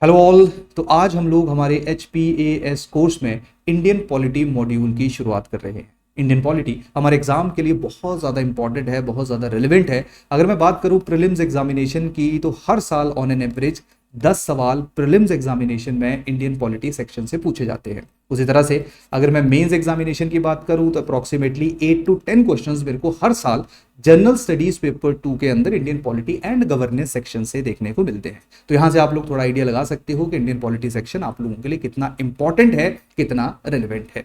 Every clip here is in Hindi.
Hello all. तो आज हम लोग हमारे HPAS कोर्स में इंडियन पॉलिटी मॉड्यूल की शुरुआत कर रहे हैं। इंडियन पॉलिटी हमारे एग्जाम के लिए बहुत ज़्यादा इंपॉर्टेंट है, बहुत ज़्यादा रिलेवेंट है। अगर मैं बात करूं प्रीलिम्स एग्जामिनेशन की, तो हर साल ऑन एन एवरेज 10 सवाल प्रीलिम्स एग्जामिनेशन में इंडियन पॉलिटी सेक्शन से पूछे जाते हैं। उसी तरह से अगर मैं मेंस एग्जामिनेशन की बात करूं तो अप्रॉक्सीमेटली 8 to 10 क्वेश्चंस मेरे को हर साल जनरल स्टडीज पेपर 2 के अंदर Indian polity and governance section से देखने को मिलते हैं। तो यहां से आप लोग थोड़ा आइडिया लगा सकते हो कि इंडियन पॉलिटी सेक्शन आप लोगों के लिए कितना इंपॉर्टेंट है, कितना रिलेवेंट है।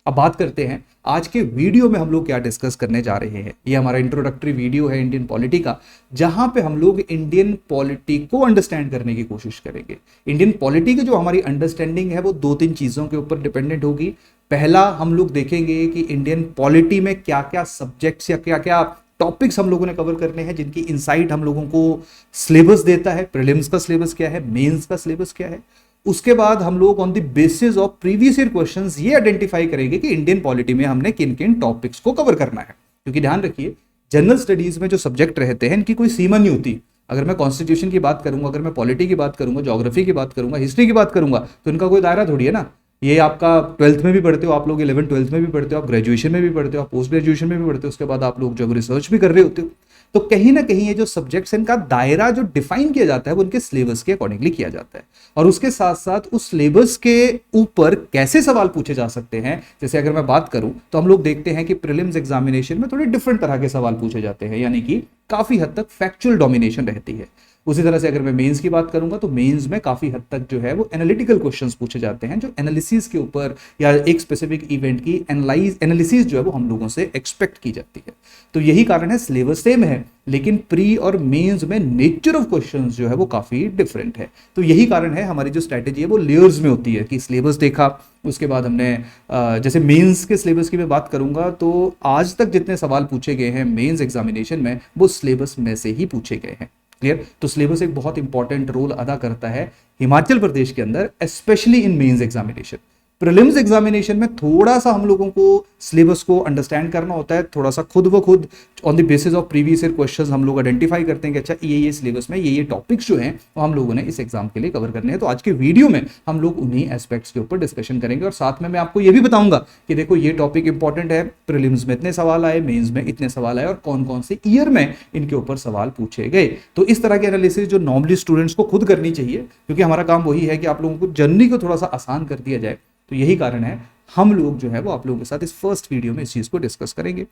अब बात करते हैं आज के वीडियो में हम लोग क्या डिस्कस करने जा रहे हैं। ये हमारा इंट्रोडक्टरी वीडियो है इंडियन पॉलिटी का, जहां पे हम लोग इंडियन पॉलिटी को अंडरस्टैंड करने की कोशिश करेंगे। इंडियन पॉलिटी की जो हमारी अंडरस्टैंडिंग है वो 2-3 चीजों के ऊपर डिपेंडेंट होगी। पहला, हम लोग देखेंगे कि इंडियन पॉलिटी में क्या क्या सब्जेक्ट्स या क्या क्या टॉपिक्स हम लोगों ने कवर करने हैं, जिनकी इनसाइट हम लोगों को सिलेबस देता है। प्रीलिम्स का सिलेबस क्या है, मेंस का सिलेबस क्या है। उसके बाद हम लोग on the basis of previous year questions ये आइडेंटिफाई करेंगे कि इंडियन पॉलिटी में हमने किन किन टॉपिक्स को कवर करना है। क्योंकि ध्यान रखिए, जनरल स्टडीज में जो सब्जेक्ट रहते हैं इनकी कोई सीमा नहीं होती। अगर मैं कॉन्स्टिट्यूशन की बात करूंगा, अगर मैं पॉलिटी की बात करूंगा, ज्योग्राफी की बात करूंगा, हिस्ट्री की बात करूंगा, तो इनका कोई दायरा थोड़ी है ना। ये आपका 12th में भी पढ़ते हो, आप लोग 11th-12th में भी पढ़ते हो, आप ग्रेजुएशन में भी पढ़ते हो, आप पोस्ट ग्रेजुएशन में भी पढ़ते हो, उसके बाद आप लोग जब रिसर्च भी कर रहे होते हो। तो कहीं ना कहीं ये जो सब्जेक्ट्स इनका दायरा जो डिफाइन किया जाता है वो उनके सिलेबस के अकॉर्डिंगली किया जाता है। और उसके साथ साथ उस सिलेबस के ऊपर कैसे सवाल पूछे जा सकते हैं, जैसे अगर मैं बात करूं तो हम लोग देखते हैं कि प्रीलिम्स एग्जामिनेशन में थोड़े डिफरेंट तरह के सवाल पूछे जाते हैं, यानी कि काफी हद तक फैक्चुअल डोमिनेशन रहती है। उसी तरह से अगर मैं मेंस की बात करूंगा तो मेंस में काफी हद तक जो है वो एनालिटिकल क्वेश्चंस पूछे जाते हैं, जो एनालिसिस के ऊपर या एक स्पेसिफिक इवेंट की एनालिसिस जो है वो हम लोगों से एक्सपेक्ट की जाती है। तो यही कारण है सिलेबस सेम है, लेकिन प्री और मेंस में नेचर ऑफ क्वेश्चंस जो है वो काफी डिफरेंट है। तो यही कारण है हमारी जो स्ट्रैटेजी है वो लेयर्स में होती है कि सिलेबस देखा, उसके बाद हमने जैसे मेंस के सिलेबस की मैं बात करूंगा तो आज तक जितने सवाल पूछे गए हैं मेंस एग्जामिनेशन में वो सिलेबस में से ही पूछे गए हैं। क्लियर? तो सिलेबस एक बहुत इंपॉर्टेंट रोल अदा करता है हिमाचल प्रदेश के अंदर, specially in mains examination. Prelims examination में थोड़ा सा हम लोगों को सिलेबस को अंडरस्टैंड करना होता है, थोड़ा सा खुद व खुद on the basis of previous year questions हम लोग आइडेंटिफाई करते हैं कि अच्छा ये सिलेबस में ये टॉपिक्स जो हैं वो हम लोगों ने इस एग्जाम के लिए कवर करने हैं। तो आज के वीडियो में हम लोग उन्हीं एस्पेक्ट्स के ऊपर डिस्कशन करेंगे और साथ में मैं आपको ये भी बताऊंगा कि देखो ये टॉपिक इंपॉर्टेंट है, प्रीलिम्स में इतने सवाल आए, मेंस में इतने सवाल आए और कौन कौन से ईयर में इनके ऊपर सवाल पूछे गए। तो इस तरह की एनालिसिस जो नॉर्मली स्टूडेंट्स को खुद करनी चाहिए, क्योंकि हमारा काम वही है कि आप लोगों को जर्नी को थोड़ा सा आसान कर दिया जाए। तो यही कारण है हम लोग जो है वो आप लोगों के साथ इस फर्स्ट वीडियो में इस चीज को डिस्कस करेंगे।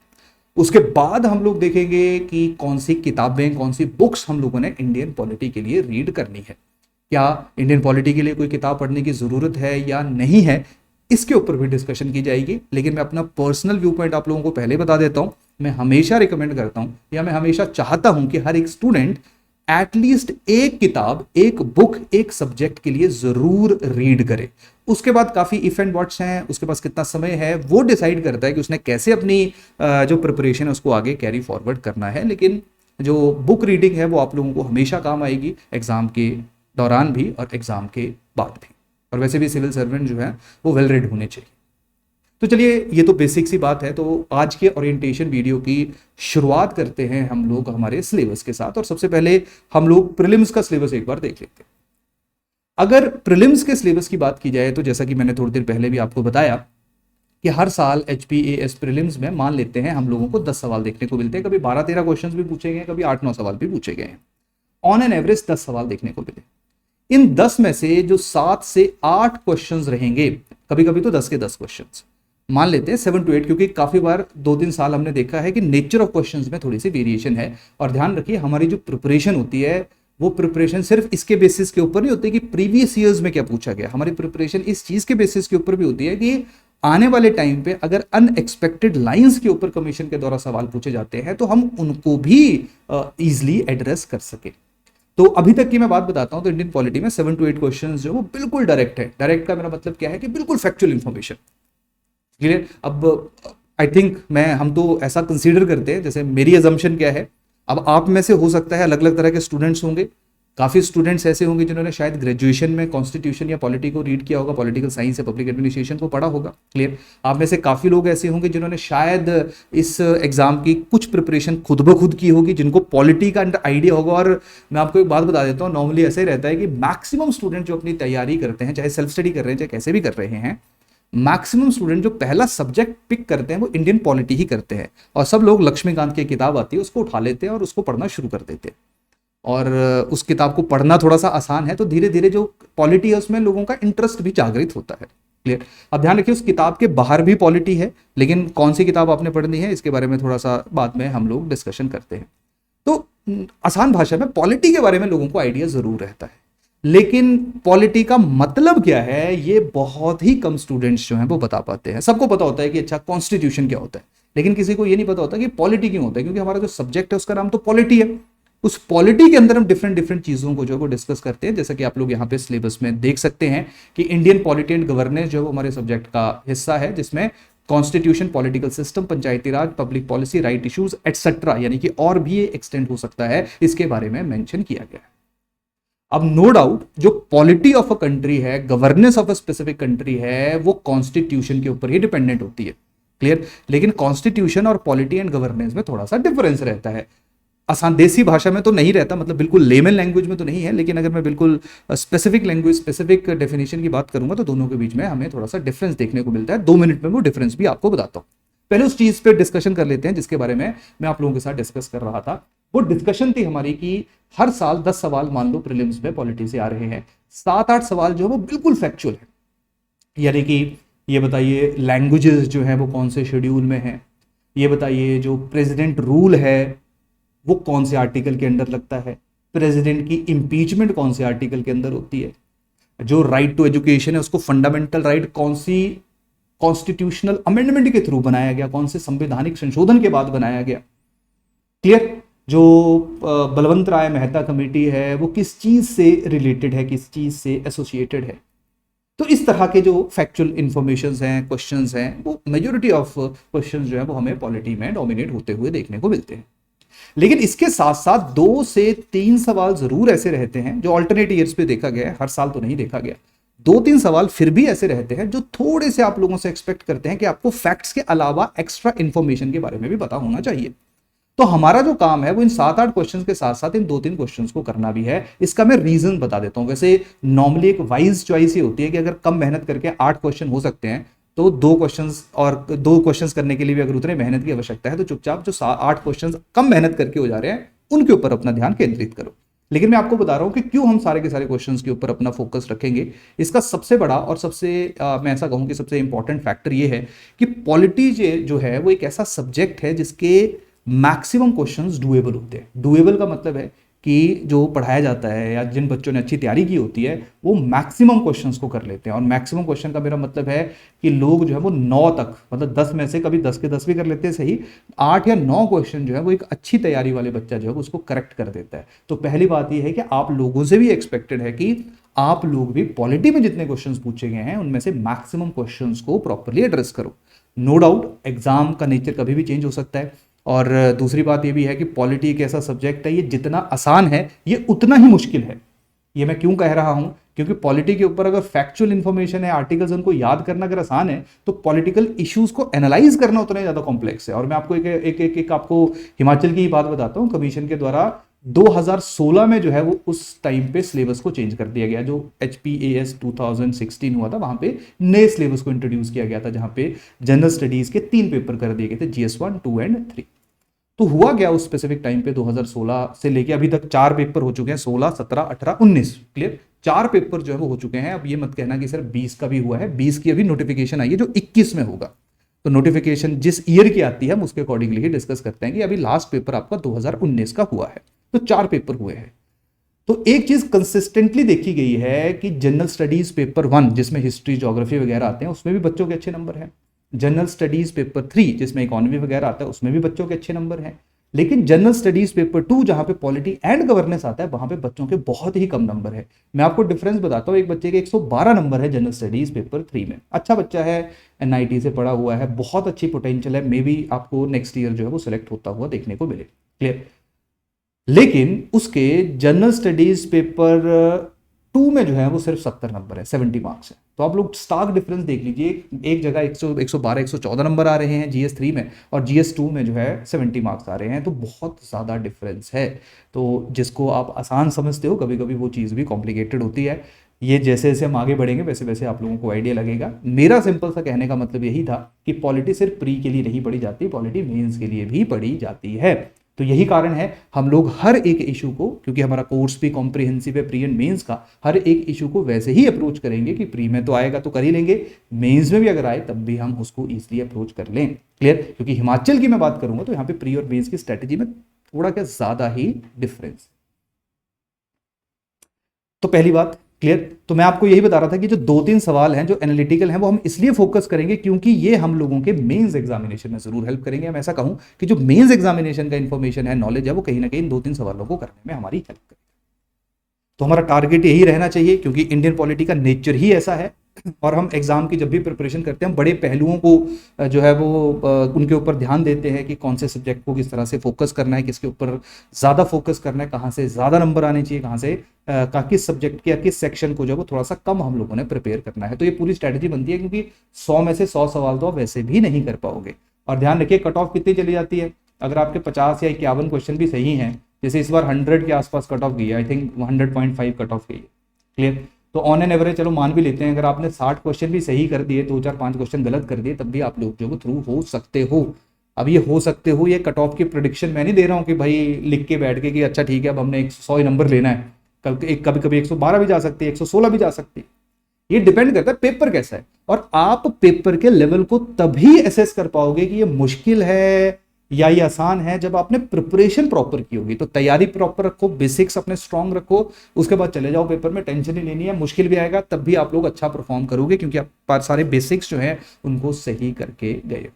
उसके बाद हम लोग देखेंगे कि कौन सी किताबें, कौन सी बुक्स हम लोगों ने इंडियन पॉलिटी के लिए रीड करनी है। क्या इंडियन पॉलिटी के लिए कोई किताब पढ़ने की जरूरत है या नहीं है, इसके ऊपर भी डिस्कशन की जाएगी। लेकिन मैं अपना पर्सनल व्यू पॉइंट आप लोगों को पहले बता देता हूं। मैं हमेशा रिकमेंड करता हूं या मैं हमेशा चाहता हूं कि हर एक स्टूडेंट एटलीस्ट एक किताब, एक बुक, एक सब्जेक्ट के लिए जरूर रीड करे। उसके बाद काफी इफ एंड व्हाट्स हैं, उसके पास कितना समय है, वो डिसाइड करता है कि उसने कैसे अपनी जो प्रिपरेशन है उसको आगे कैरी फॉरवर्ड करना है। लेकिन जो बुक रीडिंग है वो आप लोगों को हमेशा काम आएगी, एग्जाम के दौरान भी और एग्जाम के बाद भी। और वैसे भी सिविल सर्वेंट जो है वो वेल रेड होने चाहिए। तो चलिए, ये तो बेसिक सी बात है। तो आज के ओरिएंटेशन वीडियो की शुरुआत करते हैं हम लोग हमारे सिलेबस के साथ। और सबसे पहले हम लोग प्रीलिम्स का सिलेबस एक बार देख लेते हैं। अगर प्रीलिम्स के सिलेबस की बात की जाए तो जैसा कि मैंने थोड़ी देर पहले भी आपको बताया कि हर साल HPAS प्रीलिम्स में मान लेते हैं हम लोगों को 10 सवाल देखने को मिलते हैं। कभी 12-13 क्वेश्चंस भी पूछे गए, कभी 8-9 सवाल भी पूछे गए हैं। ऑन एन एवरेज 10 सवाल देखने को मिले। इन 10 में से जो 7 से 8 क्वेश्चंस रहेंगे, कभी कभी तो 10 के 10 क्वेश्चंस मान लेते हैं, 7 to 8, क्योंकि काफी बार 2-3 साल हमने देखा है कि नेचर ऑफ क्वेश्चंस में थोड़ी सी वेरिएशन है। और ध्यान रखिए, हमारी जो प्रिपरेशन होती है वो प्रिपरेशन सिर्फ इसके बेसिस के ऊपर नहीं होती कि प्रीवियस ईयर्स में क्या पूछा गया। हमारी प्रिपरेशन इस चीज के बेसिस के ऊपर भी होती है कि आने वाले टाइम पे अगर अनएक्सपेक्टेड लाइंस के ऊपर कमीशन के द्वारा सवाल पूछे जाते हैं तो हम उनको भी इजिली एड्रेस कर सके। तो अभी तक की मैं बात बताता हूं तो इंडियन पॉलिटी में 7 to 8 क्वेश्चंस जो वो बिल्कुल डायरेक्ट है। डायरेक्ट का मेरा मतलब क्या है कि बिल्कुल फैक्चुअल इंफॉर्मेशन। क्लियर? अब आई थिंक हम तो ऐसा कंसीडर करते हैं, जैसे मेरी अजम्पशन क्या है, अब आप में से हो सकता है अलग अलग तरह के स्टूडेंट्स होंगे। काफ़ी स्टूडेंट्स ऐसे होंगे जिन्होंने शायद ग्रेजुएशन में कॉन्स्टिट्यूशन या पॉलिटी को रीड किया होगा, पॉलिटिकल साइंस या पब्लिक एडमिनिस्ट्रेशन को पढ़ा होगा। क्लियर। आप में से काफ़ी लोग ऐसे होंगे जिन्होंने शायद इस एग्जाम की कुछ प्रिपरेशन खुद ब खुद की होगी, जिनको पॉलिटी का आइडिया होगा। और मैं आपको एक बात बता देता हूँ, नॉर्मली ऐसे ही रहता है कि मैक्सिमम स्टूडेंट जो अपनी तैयारी करते हैं, चाहे सेल्फ स्टडी कर रहे हैं चाहे कैसे भी कर रहे हैं, मैक्सिमम स्टूडेंट जो पहला सब्जेक्ट पिक करते हैं वो इंडियन पॉलिटी ही करते हैं। और सब लोग लक्ष्मीकांत की किताब आती है उसको उठा लेते हैं और उसको पढ़ना शुरू कर देते हैं। और उस किताब को पढ़ना थोड़ा सा आसान है, तो धीरे धीरे जो पॉलिटी है उसमें लोगों का इंटरेस्ट भी जागृत होता है। क्लियर। अब ध्यान रखिए, उस किताब के बाहर भी पॉलिटी है, लेकिन कौन सी किताब आपने पढ़नी है इसके बारे में थोड़ा सा बाद में हम लोग डिस्कशन करते हैं। तो आसान भाषा में पॉलिटी के बारे में लोगों को आइडिया जरूर रहता है, लेकिन पॉलिटी का मतलब क्या है ये बहुत ही कम स्टूडेंट्स जो हैं वो बता पाते हैं। सबको पता होता है कि अच्छा कॉन्स्टिट्यूशन क्या होता है, लेकिन किसी को ये नहीं पता होता कि पॉलिटी क्यों होता है, क्योंकि हमारा जो सब्जेक्ट है उसका नाम तो पॉलिटी है। उस पॉलिटी के अंदर हम डिफरेंट डिफरेंट चीजों को जो है वो डिस्कस करते हैं, जैसा कि आप लोग यहाँ पे सिलेबस में देख सकते हैं कि इंडियन पॉलिटी एंड गवर्नेंस जो है वो हमारे सब्जेक्ट का हिस्सा है, जिसमें constitution, political system, Panchayati Raj, public policy, right issues etcetera, यानी कि और भी ये एक्सटेंड हो सकता है, इसके बारे में मेंशन किया गया है। अब नो डाउट जो पॉलिटी ऑफ अ कंट्री है, governance of a specific country है, वो कॉन्स्टिट्यूशन के ऊपर ही डिपेंडेंट होती है। क्लियर। लेकिन कॉन्स्टिट्यूशन और पॉलिटी एंड गवर्नेंस में थोड़ा सा डिफरेंस रहता है। आसान देसी भाषा में तो नहीं रहता, मतलब बिल्कुल लेमन लैंग्वेज में तो नहीं है, लेकिन अगर मैं बिल्कुल स्पेसिफिक लैंग्वेज, स्पेसिफिक डेफिनेशन की बात करूंगा तो दोनों के बीच में हमें थोड़ा सा डिफरेंस देखने को मिलता है। 2 मिनट में वो डिफरेंस भी आपको बताता हूं। पहले उस चीज पे डिस्कशन कर लेते हैं जिसके बारे में मैं आप लोगों के साथ डिस्कस कर रहा था। वो डिस्कशन थी हमारी कि हर साल 10 सवाल मान लो प्रीलिम्स में पॉलिटी से आ रहे हैं, 7-8 सवाल जो है वो बिल्कुल फैक्चुअल है। यानी कि ये बताइए लैंग्वेजेस जो है वो कौन से शेड्यूल में है, ये बताइए जो प्रेसिडेंट रूल है वो कौन से आर्टिकल के अंदर लगता है, प्रेसिडेंट की इंपीचमेंट कौन से आर्टिकल के अंदर होती है, जो राइट टू एजुकेशन है उसको फंडामेंटल राइट कौन सी कॉन्स्टिट्यूशनल अमेंडमेंट के थ्रू बनाया गया, कौन से संवैधानिक संशोधन के बाद बनाया गया। क्लियर। जो बलवंत राय मेहता कमेटी है वो किस चीज से रिलेटेड है, किस चीज से एसोसिएटेड है। तो इस तरह के जो फैक्चुअल इंफॉर्मेशंस हैं, क्वेश्चंस हैं, वो मेजॉरिटी ऑफ क्वेश्चंस जो है वो हमें पॉलिटी में डोमिनेट होते हुए देखने को मिलते हैं। लेकिन इसके साथ साथ 2 से 3 सवाल जरूर ऐसे रहते हैं जो ऑल्टरनेट ईयर्स पे देखा गया है, हर साल तो नहीं देखा गया। 2-3 सवाल फिर भी ऐसे रहते हैं जो थोड़े से आप लोगों से एक्सपेक्ट करते हैं कि आपको फैक्ट्स के अलावा एक्स्ट्रा इंफॉर्मेशन के बारे में भी पता होना चाहिए। तो हमारा जो काम है वो इन 7-8 क्वेश्चंस के साथ साथ इन 2-3 क्वेश्चंस को करना भी है। इसका मैं रीजन बता देता हूं। वैसे नॉर्मली एक वाइज चॉइस ही होती है कि अगर कम मेहनत करके 8 क्वेश्चन हो सकते हैं तो 2 क्वेश्चंस, और 2 क्वेश्चंस करने के लिए भी अगर उतने मेहनत की आवश्यकता है तो चुपचाप जो 8 क्वेश्चंस कम मेहनत करके हो जा रहे हैं उनके ऊपर अपना ध्यान केंद्रित करो। लेकिन मैं आपको बता रहा हूं कि क्यों हम सारे के सारे क्वेश्चंस के ऊपर अपना फोकस रखेंगे। इसका सबसे बड़ा और सबसे मैं ऐसा कहूं कि सबसे इंपॉर्टेंट फैक्टर ये है कि पॉलिटी जो है वो एक ऐसा सब्जेक्ट है जिसके मैक्सिमम क्वेश्चंस डुएबल होते हैं। डुएबल का मतलब है कि जो पढ़ाया जाता है या जिन बच्चों ने अच्छी तैयारी की होती है वो मैक्सिमम क्वेश्चंस को कर लेते हैं। और मैक्सिमम क्वेश्चन का मेरा मतलब है कि लोग जो है वो 9 तक, मतलब 10 में से कभी 10 के 10 भी कर लेते हैं सही, 8 या 9 क्वेश्चन जो है वो एक अच्छी तैयारी वाले बच्चा जो है उसको करेक्ट कर देता है। तो पहली बात यह है कि आप लोगों से भी एक्सपेक्टेड है कि आप लोग भी पॉलिटी में जितने क्वेश्चंस पूछे गए हैं उनमें से मैक्सिमम क्वेश्चंस को प्रॉपरली एड्रेस करो। नो डाउट एग्जाम का नेचर कभी भी चेंज हो सकता है। और दूसरी बात यह भी है कि पॉलिटी एक ऐसा सब्जेक्ट है, ये जितना आसान है ये उतना ही मुश्किल है। ये मैं क्यों कह रहा हूं, क्योंकि पॉलिटी के ऊपर अगर फैक्चुअल इंफॉर्मेशन है, आर्टिकल्स उनको याद करना अगर आसान है तो पॉलिटिकल इश्यूज को एनालाइज करना उतना ज्यादा कॉम्प्लेक्स है। और मैं आपको एक आपको हिमाचल की ही बात बताता हूं। कमीशन के द्वारा 2016 में जो है वो उस टाइम पे सिलेबस को चेंज कर दिया गया। जो HPAS 2016 हुआ था वहां पे नए सिलेबस को इंट्रोड्यूस किया गया था, जहां पे जनरल स्टडीज के 3 पेपर कर दिए गए थे, GS1, 2 एंड 3। तो हुआ गया उस स्पेसिफिक टाइम पे 2016 से लेके अभी तक 4 पेपर हो चुके हैं, 16, 17, 18, 19। क्लियर। 4 पेपर जो है वो हो चुके हैं। अब ये मत कहना कि सर 20 का भी हुआ है। 20 की अभी नोटिफिकेशन आई है जो 21 में होगा। तो नोटिफिकेशन जिस ईयर की आती है हम उसके अकॉर्डिंगली ही डिस्कस करते हैं कि अभी लास्ट पेपर आपका 2019 का हुआ है। तो 4 पेपर हुए हैं। तो एक चीज कंसिस्टेंटली देखी गई है कि जनरल स्टडीज पेपर 1 जिसमें हिस्ट्री, ज्योग्राफी वगैरह आते हैं उसमें भी बच्चों के अच्छे नंबर हैं। जनरल स्टडीज पेपर 3 जिसमें इकोनॉमी वगैरह आता है उसमें भी बच्चों के अच्छे नंबर हैं। लेकिन जनरल स्टडीज पेपर 2 जहां पे पॉलिटी एंड गवर्नेंस आता है वहां पे बच्चों के बहुत ही कम नंबर है। मैं आपको डिफरेंस बताता हूं। एक बच्चे के 112 नंबर है जनरल स्टडीज पेपर 3 में। अच्छा बच्चा है, NIT से पढ़ा हुआ है, बहुत अच्छी पोटेंशियल है, मे बी आपको नेक्स्ट ईयर जो है वो सिलेक्ट होता हुआ देखने को मिले। क्लियर। लेकिन उसके जनरल स्टडीज पेपर 2 में जो है वो सिर्फ 70 नंबर है, 70 मार्क्स है। तो आप लोग स्टार्क डिफरेंस देख लीजिए, एक जगह 112 114 नंबर आ रहे हैं GS 3 में, और GS 2 में जो है 70 मार्क्स आ रहे हैं। तो बहुत ज़्यादा डिफरेंस है। तो जिसको आप आसान समझते हो, कभी कभी वो चीज़ भी कॉम्प्लिकेटेड होती है। ये जैसे जैसे हम आगे बढ़ेंगे वैसे वैसे आप लोगों को आइडिया लगेगा। मेरा सिंपल सा कहने का मतलब यही था कि पॉलिटी सिर्फ प्री के लिए नहीं पढ़ी जाती, पॉलिटी मेंस के लिए भी पढ़ी जाती है। तो यही कारण है हम लोग हर एक इशू को, क्योंकि हमारा कोर्स भी कॉम्प्रिहेंसिव है प्री एंड मेंस का, हर एक इशू को वैसे ही अप्रोच करेंगे कि प्री में तो आएगा तो कर ही लेंगे, मेंस में भी अगर आए तब भी हम उसको ईजिली अप्रोच कर लें। क्लियर? क्योंकि हिमाचल की मैं बात करूंगा तो यहाँ पे प्री और मेंस की स्ट्रेटेजी में थोड़ा क्या ज्यादा ही डिफरेंस। तो पहली बात क्लियर। तो मैं आपको यही बता रहा था कि जो 2-3 सवाल हैं जो एनालिटिकल हैं वो हम इसलिए फोकस करेंगे क्योंकि ये हम लोगों के मेंस एग्जामिनेशन में जरूर हेल्प करेंगे। हम ऐसा कहूं कि जो मेंस एग्जामिनेशन का इंफॉर्मेशन है, नॉलेज है, वो कहीं ना कहीं 2-3 सवालों को करने में हमारी हेल्प करेगा। तो हमारा टारगेट यही रहना चाहिए, क्योंकि इंडियन पॉलिटी का नेचर ही ऐसा है। और हम एग्जाम की जब भी प्रिपरेशन करते हैं, हम बड़े पहलुओं को जो है वो उनके ऊपर ध्यान देते हैं कि कौन से सब्जेक्ट को किस तरह से फोकस करना है, किसके ऊपर ज़्यादा फोकस करना है, कहाँ से ज़्यादा नंबर आने चाहिए, कहाँ से किस सब्जेक्ट के या किस सेक्शन को जो है वो थोड़ा सा कम हम लोगों ने प्रिपेयर करना है। तो ये पूरी स्ट्रैटेजी बनती है, क्योंकि 100 में से 100 सवाल तो आप वैसे भी नहीं कर पाओगे। और ध्यान रखिए कट ऑफ कितनी चली जाती है। अगर आपके 50 या 51 क्वेश्चन भी सही हैं, जैसे इस बार 100 के आसपास कट ऑफ गई है, आई थिंक 100.5 कट ऑफ गई है। क्लियर? तो ऑन एन एवरेज चलो मान भी लेते हैं, अगर आपने 60 क्वेश्चन भी सही कर दिए, 2-4-5 क्वेश्चन गलत कर दिए, तब भी आप लोग जो थ्रू हो सकते हो। अब ये हो सकते हो, ये कट ऑफ की प्रोडिक्शन मैं नहीं दे रहा हूँ कि भाई लिख के बैठ के कि अच्छा ठीक है अब हमने 100 ही नंबर लेना है। कभी कभी 112 भी जा सकती है, 116 भी जा सकती है। ये डिपेंड करता है पेपर कैसा है, और आप पेपर के लेवल को तभी एसेस कर पाओगे कि ये मुश्किल है या ये आसान है, जब आपने प्रिपरेशन प्रॉपर की होगी। तो तैयारी प्रॉपर रखो, बेसिक्स अपने स्ट्रांग रखो, उसके बाद चले जाओ पेपर में, टेंशन नहीं लेनी है। मुश्किल भी आएगा तब भी आप लोग अच्छा परफॉर्म करोगे, क्योंकि आप सारे बेसिक्स जो हैं उनको सही करके गए।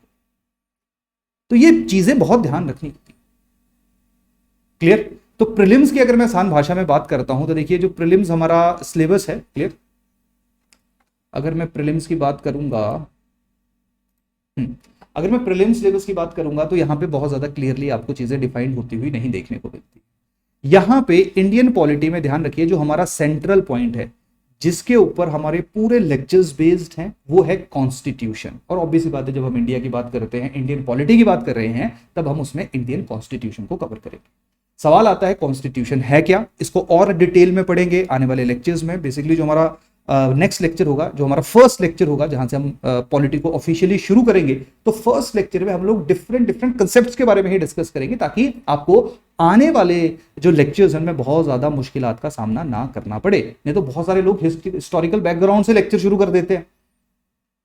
तो ये चीजें बहुत ध्यान रखनी होती। क्लियर? तो प्रीलिम्स की अगर मैं आसान भाषा में बात करता हूं तो देखिए, जो प्रीलिम्स हमारा सिलेबस है, क्लियर, अगर मैं प्रीलिम्स की बात करूंगा, अगर मैं प्रीलिम्स सिलेबस की बात करूंगा तो यहां पे बहुत ज्यादा क्लियरली आपको चीजें डिफाइंड होती हुई नहीं देखने को मिलती। यहां पे इंडियन पॉलिटी में ध्यान रखिए, जो हमारा सेंट्रल पॉइंट है जिसके ऊपर हमारे पूरे लेक्चर्स बेस्ड हैं, वो है कॉन्स्टिट्यूशन। और ऑब्वियसली बात है, जब हम इंडिया की बात करते हैं, इंडियन पॉलिटी की बात कर रहे हैं, तब हम उसमें इंडियन कॉन्स्टिट्यूशन को कवर करेंगे। सवाल आता है कॉन्स्टिट्यूशन है क्या, इसको और डिटेल में पढ़ेंगे आने वाले लेक्चर्स में। बेसिकली जो हमारा नेक्स्ट लेक्चर होगा, जो हमारा फर्स्ट लेक्चर होगा, जहां से हम पॉलिटी को ऑफिशियली शुरू करेंगे, तो फर्स्ट लेक्चर में हम लोग डिफरेंट डिफरेंट कंसेप्ट्स के बारे में ही डिस्कस करेंगे, ताकि आपको आने वाले जो लेक्चर्स हैं उनमें बहुत ज्यादा मुश्किलात का सामना ना करना पड़े। नहीं तो बहुत सारे लोग हिस्टोरिकल बैकग्राउंड से लेक्चर शुरू कर देते हैं।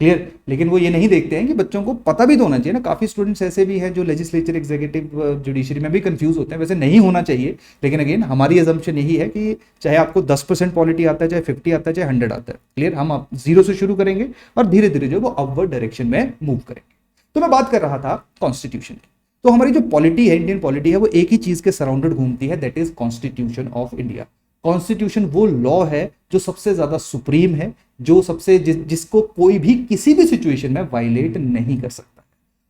क्लियर? लेकिन वो ये नहीं देखते हैं कि बच्चों को पता भी तो होना चाहिए ना। काफी स्टूडेंट्स ऐसे भी हैं जो लेजिस्लेचर, एग्जीक्यूटिव, जुडिशरी में भी कंफ्यूज होते हैं। वैसे नहीं होना चाहिए, लेकिन अगेन हमारी अजम्पशन यही है कि चाहे आपको 10% पॉलिटी आता है, चाहे 50 आता है, चाहे 100 आता है, क्लियर, हम आप 0 से शुरू करेंगे और धीरे धीरे जो वो अपवर्ड डायरेक्शन में मूव करेंगे। तो मैं बात कर रहा था कॉन्स्टिट्यूशन की। तो हमारी जो पॉलिटी है, इंडियन पॉलिटी है, वो एक ही चीज के सराउंडेड घूमती है, that is constitution of India. Constitution वो लॉ है जो सबसे ज्यादा सुप्रीम है, जो सबसे जिसको कोई भी किसी भी सिचुएशन में वायलेट नहीं कर सकता।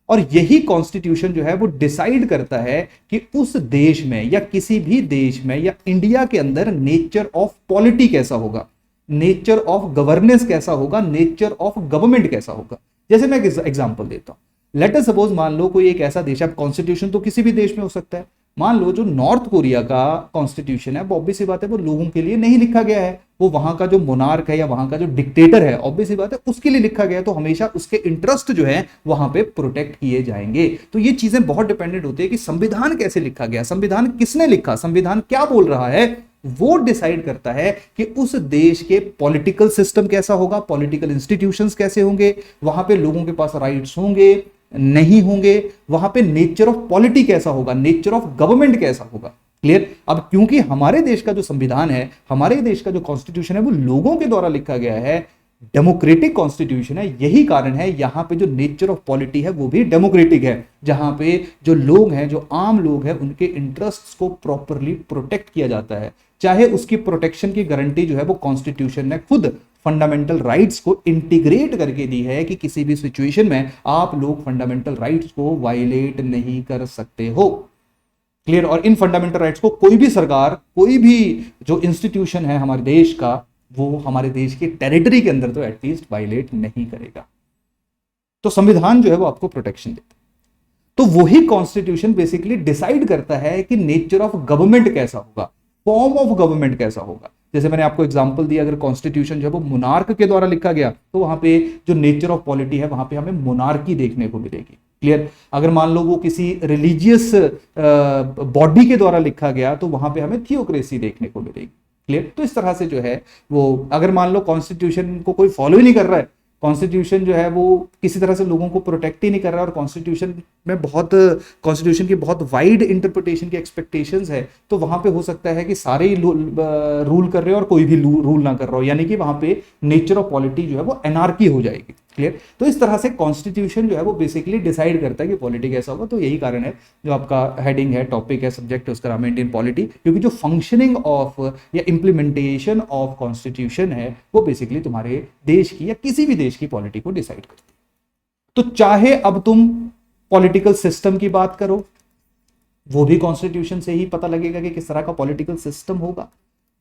और यही कॉन्स्टिट्यूशन जो है वो डिसाइड करता है कि उस देश में या किसी भी देश में या इंडिया के अंदर नेचर ऑफ पॉलिटी कैसा होगा, नेचर ऑफ गवर्नेंस कैसा होगा, नेचर ऑफ गवर्नमेंट कैसा होगा। जैसे मैं एक एग्जांपल देता हूं, लेट अस सपोज, मान लो कोई एक ऐसा देश है, कॉन्स्टिट्यूशन तो किसी भी देश में हो सकता है। मान लो जो नॉर्थ कोरिया का कॉन्स्टिट्यूशन है, वो ऑब्वियस सी बात है वो लोगों के लिए नहीं लिखा गया है, वो वहां का जो मोनार्क है या वहां का जो डिक्टेटर है, ऑब्वियस सी बात है उसके लिए लिखा गया है। तो हमेशा उसके इंटरेस्ट जो है वहां पे प्रोटेक्ट किए जाएंगे। तो ये चीजें बहुत डिपेंडेंट होती है कि संविधान कैसे लिखा गया, संविधान किसने लिखा, संविधान क्या बोल रहा है, वो डिसाइड करता है कि उस देश के पॉलिटिकल सिस्टम कैसा होगा, पॉलिटिकल इंस्टीट्यूशंस कैसे होंगे, वहां पे लोगों के पास राइट्स होंगे नहीं होंगे, वहां पे नेचर ऑफ पॉलिटी कैसा होगा, नेचर ऑफ गवर्नमेंट कैसा होगा। क्लियर? अब क्योंकि हमारे देश का जो संविधान है, हमारे देश का जो कॉन्स्टिट्यूशन है, वो लोगों के द्वारा लिखा गया है, डेमोक्रेटिक कॉन्स्टिट्यूशन है। यही कारण है यहां पे जो नेचर ऑफ पॉलिटी है वो भी डेमोक्रेटिक है, जहां पे जो लोग हैं, जो आम लोग हैं, उनके इंटरेस्ट्स को प्रॉपरली प्रोटेक्ट किया जाता है। चाहे उसकी प्रोटेक्शन की गारंटी जो है वो कॉन्स्टिट्यूशन ने खुद फंडामेंटल राइट्स को इंटीग्रेट करके दी है कि किसी भी सिचुएशन में आप लोग फंडामेंटल राइट्स को वायलेट नहीं कर सकते हो। क्लियर। और इन फंडामेंटल राइट्स को कोई भी सरकार, कोई भी जो इंस्टीट्यूशन है हमारे देश का, वो हमारे देश के टेरिटरी के अंदर तो एटलीस्ट वायलेट नहीं करेगा। तो संविधान जो है वो आपको प्रोटेक्शन देता है। तो वही कॉन्स्टिट्यूशन बेसिकली डिसाइड करता है कि नेचर ऑफ गवर्नमेंट कैसा होगा, फॉर्म ऑफ गवर्नमेंट कैसा होगा। जैसे मैंने आपको एग्जांपल दिया, अगर कॉन्स्टिट्यूशन जो है वो मोनार्क के द्वारा लिखा गया तो वहां पे जो नेचर ऑफ पॉलिटी है वहां पे हमें मोनार्की देखने को मिलेगी। क्लियर। अगर मान लो वो किसी रिलीजियस बॉडी के द्वारा लिखा गया तो वहां पे हमें थियोक्रेसी देखने को मिलेगी। क्लियर। तो इस तरह से जो है वो, अगर मान लो कॉन्स्टिट्यूशन को कोई फॉलो ही नहीं कर रहा है, कॉन्स्टिट्यूशन जो है वो किसी तरह से लोगों को प्रोटेक्ट ही नहीं कर रहा है, और कॉन्स्टिट्यूशन में कॉन्स्टिट्यूशन की बहुत वाइड इंटरप्रिटेशन की एक्सपेक्टेशंस है, तो वहां पे हो सकता है कि सारे ही रूल कर रहे हो और कोई भी रूल ना कर रहा हो, यानी कि वहां पे नेचर ऑफ पॉलिटी जो है वो एनार्की हो जाएगी। क्लियर। तो इस तरह से कॉन्स्टिट्यूशन जो है वो बेसिकली डिसाइड करता है कि पॉलिटी कैसा होगा। तो यही कारण है जो आपका हेडिंग है, टॉपिक है, सब्जेक्ट है, उसका नाम है इंडियन पॉलिटी, क्योंकि जो फंक्शनिंग ऑफ या इंप्लीमेंटेशन ऑफ कॉन्स्टिट्यूशन है वो बेसिकली तुम्हारे देश की या किसी भी देश की पॉलिटी को डिसाइड करती है। तो चाहे अब तुम पॉलिटिकल सिस्टम की बात करो, वो भी कॉन्स्टिट्यूशन से ही पता लगेगा कि किस तरह का पॉलिटिकल सिस्टम होगा।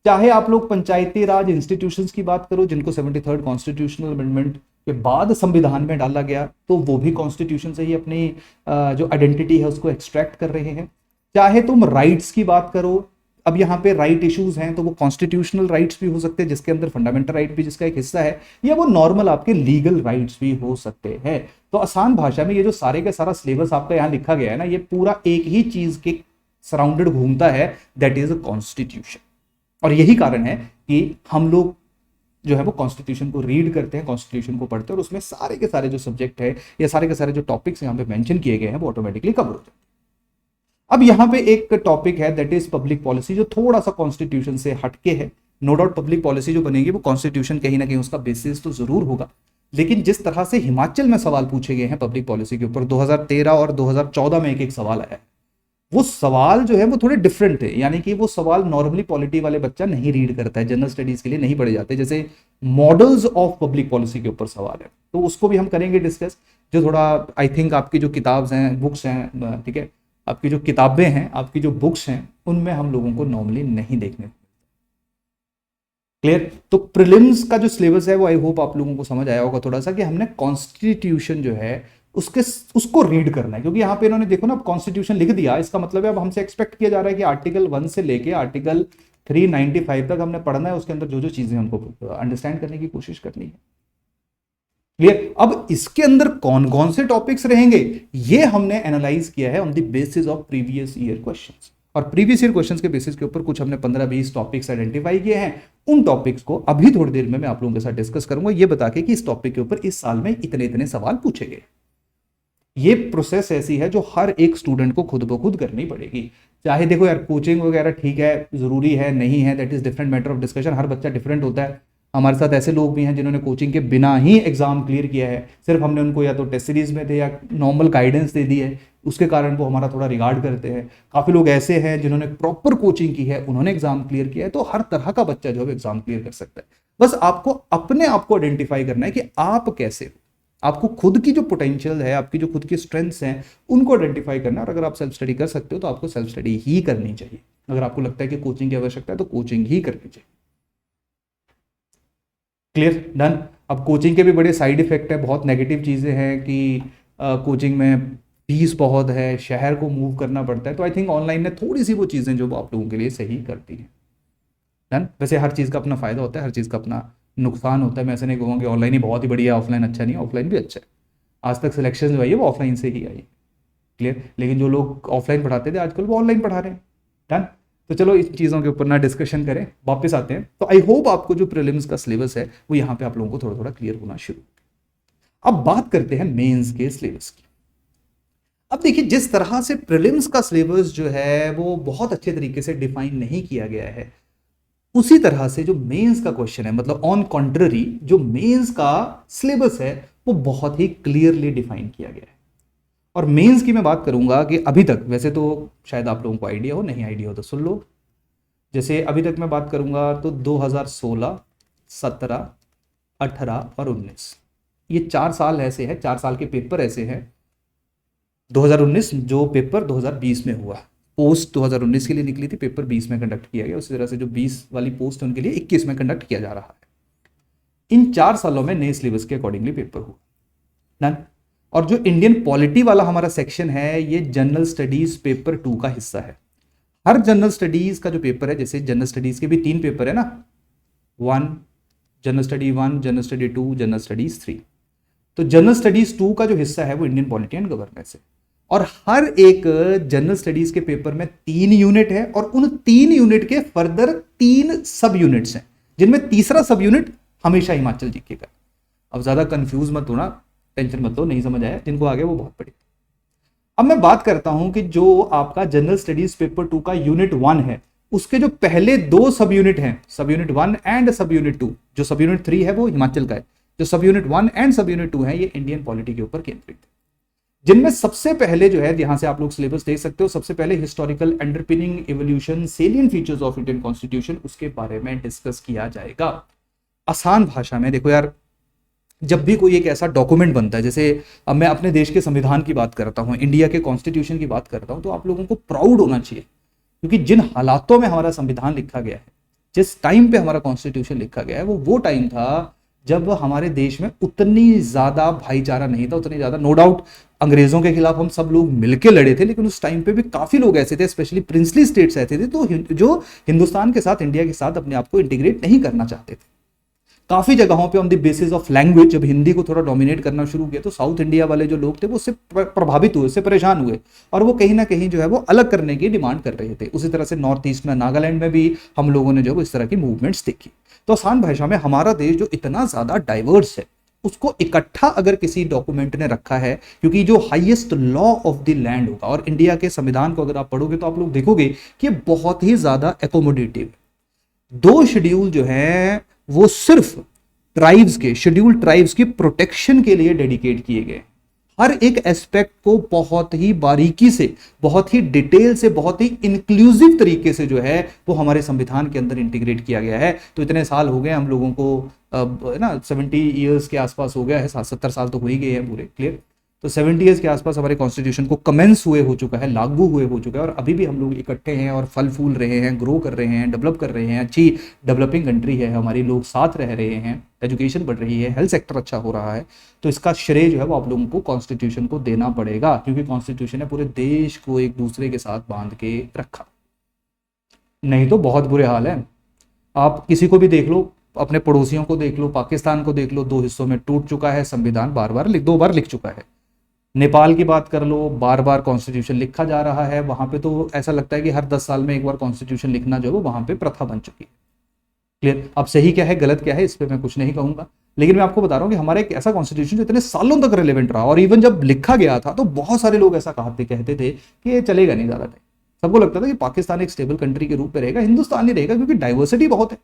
चाहे आप लोग पंचायती राज इंस्टीट्यूशंस की बात करो, जिनको 73rd कॉन्स्टिट्यूशनल अमेंडमेंट के बाद संविधान में डाला गया, तो वो भी कॉन्स्टिट्यूशन से ही अपनी जो आइडेंटिटी है उसको एक्सट्रैक्ट कर रहे हैं। चाहे तुम राइट्स की बात करो, अब यहाँ पे राइट इश्यूज हैं तो वो कॉन्स्टिट्यूशनल राइट्स भी हो सकते हैं, जिसके अंदर फंडामेंटल राइट भी जिसका एक हिस्सा है, या वो नॉर्मल आपके लीगल राइट्स भी हो सकते हैं। तो आसान भाषा में ये जो सारे का सारा सिलेबस आपका यहाँ लिखा गया है ना, ये पूरा एक ही चीज के सराउंडेड घूमता है, दैट इज अ कॉन्स्टिट्यूशन। और यही कारण है कि हम लोग जो है वो कॉन्स्टिट्यूशन को रीड करते हैं, कॉन्स्टिट्यूशन को पढ़ते हैं, और उसमें सारे के सारे जो सब्जेक्ट है या सारे के सारे जो टॉपिक्स यहाँ पे मेंशन किए गए हैं वो ऑटोमेटिकली कवर हो जाते हैं। अब यहाँ पे एक टॉपिक है दैट इज पब्लिक पॉलिसी, जो थोड़ा सा कॉन्स्टिट्यूशन से हटके है। नो डाउट पब्लिक पॉलिसी जो बनेगी वो कॉन्स्टिट्यूशन कहीं ना कहीं उसका बेसिस तो जरूर होगा, लेकिन जिस तरह से हिमाचल में सवाल पूछे गए हैं पब्लिक पॉलिसी के ऊपर 2013 और 2014 में एक सवाल आया है, वो सवाल जो है वो थोड़े डिफरेंट थे। यानी कि वो सवाल नॉर्मली पॉलिटी वाले बच्चा नहीं रीड करता है, जनरल स्टडीज के लिए नहीं पढ़े जाते। जैसे मॉडल्स ऑफ पब्लिक पॉलिसी के ऊपर सवाल है, तो उसको भी हम करेंगे डिस्कस, जो थोड़ा आई थिंक आपकी जो किताब्स हैं, बुक्स हैं, ठीक है, आपकी जो किताबें हैं, आपकी जो बुक्स हैं, उनमें हम लोगों को नॉर्मली नहीं देखने। क्लियर। तो प्रीलिम्स का जो सिलेबस है वो आई होप आप लोगों को समझ आया होगा थोड़ा सा, कि हमने कॉन्स्टिट्यूशन जो है उसको रीड करना है, क्योंकि यहाँ पे इन्होंने देखो ना कॉन्स्टिट्यूशन लिख दिया, इसका मतलब है अब हमसे एक्सपेक्ट किया जा रहा है कि आर्टिकल 1 से लेके आर्टिकल 395 तक हमने पढ़ना है, उसके अंदर जो जो चीजें हमको अंडरस्टैंड करने की कोशिश करनी है। क्लियर। अब इसके अंदर कौन कौन से टॉपिक्स रहेंगे ये हमने एनालाइज किया है on the basis of previous year questions, और प्रीवियस ईयर क्वेश्चंस के बेसिस के ऊपर कुछ हमने 15-20 टॉपिक्स आइडेंटिफाई किए हैं। उन टॉपिक्स को अभी थोड़ी देर में मैं आप लोगों के साथ डिस्कस करूंगा, ये बता के कि इस टॉपिक के ऊपर इस साल में इतने इतने सवाल पूछे गए। ये प्रोसेस ऐसी है जो हर एक स्टूडेंट को खुद ब खुद करनी पड़ेगी। चाहे देखो यार कोचिंग वगैरह ठीक है, जरूरी है, नहीं है, that is different matter of discussion, हर बच्चा डिफरेंट होता है। हमारे साथ ऐसे लोग भी हैं जिन्होंने कोचिंग के बिना ही एग्जाम क्लियर किया है, सिर्फ हमने उनको या तो टेस्ट सीरीज में थे या नॉर्मल गाइडेंस दे दी है, उसके कारण वो हमारा थोड़ा रिगार्ड करते हैं। काफी लोग ऐसे हैं जिन्होंने प्रॉपर कोचिंग की है, उन्होंने एग्जाम क्लियर किया है। तो हर तरह का बच्चा जो है एग्जाम क्लियर कर सकता है, बस आपको अपने आप को आइडेंटिफाई करना है कि आप कैसे हो, आपको खुद की जो पोटेंशियल है, आपकी जो खुद की स्ट्रेंथ्स हैं, उनको आइडेंटिफाई करना है। और अगर आप सेल्फ स्टडी कर सकते हो तो आपको सेल्फ स्टडी ही करनी चाहिए। अगर आपको लगता है कि कोचिंग की आवश्यकता है तो कोचिंग ही करनी चाहिए। Clear, done. अब कोचिंग के भी बड़े साइड इफेक्ट है, बहुत नेगेटिव चीज़ें हैं कि कोचिंग में फीस बहुत है, शहर को मूव करना पड़ता है। तो आई थिंक ऑनलाइन ने थोड़ी सी वो चीज़ें जो आप लोगों के लिए सही करती हैं। डन। वैसे हर चीज़ का अपना फायदा होता है, हर चीज़ का अपना नुकसान होता है। मैं ऐसे नहीं कहूँगा कि ऑनलाइन ही बहुत ही बढ़िया, ऑफलाइन अच्छा नहीं है, ऑफलाइन भी अच्छा है। आज तक सिलेक्शन जो आई है वो ऑफलाइन से ही आई है। क्लियर। लेकिन जो लोग ऑफलाइन पढ़ाते थे आजकल वो ऑनलाइन पढ़ा रहे हैं। डन। तो चलो इस चीज़ों के ऊपर ना डिस्कशन करें, वापस आते हैं। तो आई होप आपको जो प्रीलिम्स का सिलेबस है वो यहाँ पे आप लोगों को थोड़ा थोड़ा क्लियर होना शुरू। अब बात करते हैं मेंस के सिलेबस की। अब देखिए, जिस तरह से प्रीलिम्स का सिलेबस जो है वो बहुत अच्छे तरीके से डिफाइन नहीं किया गया है, उसी तरह से जो मेंस का क्वेश्चन है, मतलब ऑन कॉन्ट्ररी जो मेंस का सिलेबस है वो बहुत ही क्लियरली डिफाइन किया गया है। और मेंस की मैं बात करूंगा कि अभी तक, वैसे तो शायद आप लोगों को आइडिया हो, नहीं आइडिया हो तो सुन लो। जैसे अभी तक मैं बात करूंगा तो 2016, 17, 18 और 19 ये 4 साल ऐसे हैं, 4 साल के पेपर ऐसे हैं। 2019 जो पेपर 2020 में हुआ, पोस्ट 2019 के लिए निकली थी, पेपर 20 में कंडक्ट किया गया। उसी तरह से जो 20 वाली पोस्ट है उनके लिए 21 में कंडक्ट किया जा रहा है। इन 4 सालों में नए सिलेबस के अकॉर्डिंगली पेपर हुआ डन। और जो इंडियन पॉलिटी वाला हमारा सेक्शन है ये जनरल स्टडीज पेपर 2 का हिस्सा है। हर जनरल स्टडीज का जो पेपर है, जैसे जनरल स्टडीज के भी 3 पेपर है ना, 1 general study 1, general study 2, general studies 3। तो जनरल स्टडीज 2 का जो हिस्सा है वो इंडियन पॉलिटी एंड गवर्नेंस है। और हर एक जनरल स्टडीज के पेपर में 3 यूनिट है और उन 3 यूनिट के फर्दर 3 सब यूनिट्स हैं, जिनमें तीसरा सब यूनिट हमेशा हिमाचल जीके का। अब ज्यादा कंफ्यूज मत होना, टेंशन मत लो, नहीं समझ आया जिनको आ गया वो बहुत पढ़े। अब मैं बात करता हूं कि जो आपका जनरल स्टडीज पेपर 2 का यूनिट 1 है, उसके जो पहले 2 सब यूनिट हैं, सब यूनिट 1 एंड सब यूनिट 2, जो सब यूनिट 3 है वो हिमाचल का है, जो सब यूनिट 1 एंड सब यूनिट 2 है ये इंडियन पॉलिटी के ऊपर केंद्रित है। जिनमें सबसे पहले जो है, यहां से आप लोग सिलेबस देख सकते हो, सबसे पहले historical underpinning evolution salient features of Indian constitution, उसके बारे में डिस्कस किया जाएगा आसान भाषा में। देखो यार, जब भी कोई एक ऐसा डॉक्यूमेंट बनता है, जैसे अब मैं अपने देश के संविधान की बात करता हूं, इंडिया के कॉन्स्टिट्यूशन की बात करता हूं, तो आप लोगों को प्राउड होना चाहिए, क्योंकि जिन हालातों में हमारा संविधान लिखा गया है, जिस टाइम पे हमारा कॉन्स्टिट्यूशन लिखा गया है, वो टाइम था जब हमारे देश में उतनी ज्यादा भाईचारा नहीं था, उतनी ज्यादा, नो डाउट अंग्रेजों के खिलाफ हम सब लोग मिलके लड़े थे, लेकिन उस टाइम पे भी काफी लोग ऐसे थे, स्पेशली प्रिंसली स्टेट्स ऐसे थे, तो जो हिंदुस्तान के साथ, इंडिया के साथ अपने आप को इंटीग्रेट नहीं करना चाहते थे। काफी जगहों पे on the basis of language, जब हिंदी को थोड़ा डोमिनेट करना शुरू किया, तो साउथ इंडिया वाले जो लोग थे वो उससे प्रभावित हुए, उससे परेशान हुए, और वो कहीं ना कहीं जो है वो अलग करने की डिमांड कर रहे थे। उसी तरह से नॉर्थ ईस्ट में, नागालैंड में भी हम लोगों ने जो इस तरह की मूवमेंट्स देखी। तो आसान भाषा में, हमारा देश जो इतना ज्यादा डाइवर्स है, उसको इकट्ठा अगर किसी डॉक्यूमेंट ने रखा है, क्योंकि जो highest law of the land होगा, और इंडिया के संविधान को अगर आप पढ़ोगे तो आप लोग देखोगे कि बहुत ही ज्यादा एकोमोडेटिव है। 2 शेड्यूल जो है वो सिर्फ ट्राइब्स के, शेड्यूल्ड ट्राइब्स की प्रोटेक्शन के लिए डेडिकेट किए गए। हर एक एस्पेक्ट को बहुत ही बारीकी से, बहुत ही डिटेल से, बहुत ही इंक्लूसिव तरीके से जो है वो हमारे संविधान के अंदर इंटीग्रेट किया गया है। तो इतने साल हो गए हम लोगों को, अब ना 70 ईयर्स के आसपास हो गया है, 70 साल तो हो ही गए हैं पूरे, क्लियर। तो 70 ईयर्स के आसपास हमारे कॉन्स्टिट्यूशन को कमेंस हुए हो चुका है, लागू हुए हो चुका है, और अभी भी हम लोग इकट्ठे हैं और फल फूल रहे हैं, ग्रो कर रहे हैं, डेवलप कर रहे हैं। अच्छी डेवलपिंग कंट्री है हमारी, लोग साथ रह रहे हैं, एजुकेशन बढ़ रही है, हेल्थ सेक्टर अच्छा हो रहा है। तो इसका श्रेय जो है वो आप लोगों को कॉन्स्टिट्यूशन को देना पड़ेगा, क्योंकि कॉन्स्टिट्यूशन ने पूरे देश को एक दूसरे के साथ बांध के रखा। नहीं तो बहुत बुरे हाल है। आप किसी को भी देख लो, अपने पड़ोसियों को देख लो, पाकिस्तान को देख लो, 2 हिस्सों में टूट चुका है संविधान, दो बार लिख चुका है। नेपाल की बात कर लो, बार बार कॉन्स्टिट्यूशन लिखा जा रहा है, वहां पे तो ऐसा लगता है कि हर 10 साल में एक बार कॉन्स्टिट्यूशन लिखना जो है वो वहां पे प्रथा बन चुकी है, क्लियर। अब सही क्या है, गलत क्या है, इस पर मैं कुछ नहीं कहूंगा, लेकिन मैं आपको बता रहा हूं कि हमारा एक ऐसा कॉन्स्टिट्यूशन जो इतने सालों तक रिलेवेंट रहा, और इवन जब लिखा गया था तो बहुत सारे लोग ऐसा कहते थे कि ये चलेगा नहीं ज्यादा टाइम। सबको लगता था कि पाकिस्तान एक स्टेबल कंट्री के रूप में रहेगा, हिंदुस्तान नहीं रहेगा, क्योंकि डाइवर्सिटी बहुत है।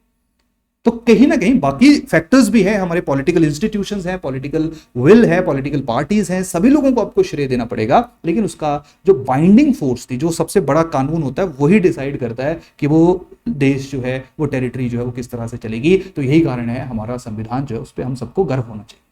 तो कहीं ना कहीं बाकी फैक्टर्स भी हैं, हमारे पॉलिटिकल इंस्टीट्यूशंस हैं, पॉलिटिकल विल है, पॉलिटिकल पार्टीज हैं, सभी लोगों को आपको श्रेय देना पड़ेगा, लेकिन उसका जो बाइंडिंग फोर्स थी, जो सबसे बड़ा कानून होता है, वही डिसाइड करता है कि वो देश जो है, वो टेरिटरी जो है वो किस तरह से चलेगी। तो यही कारण है हमारा संविधान जो है उस पर हम सबको गर्व होना चाहिए।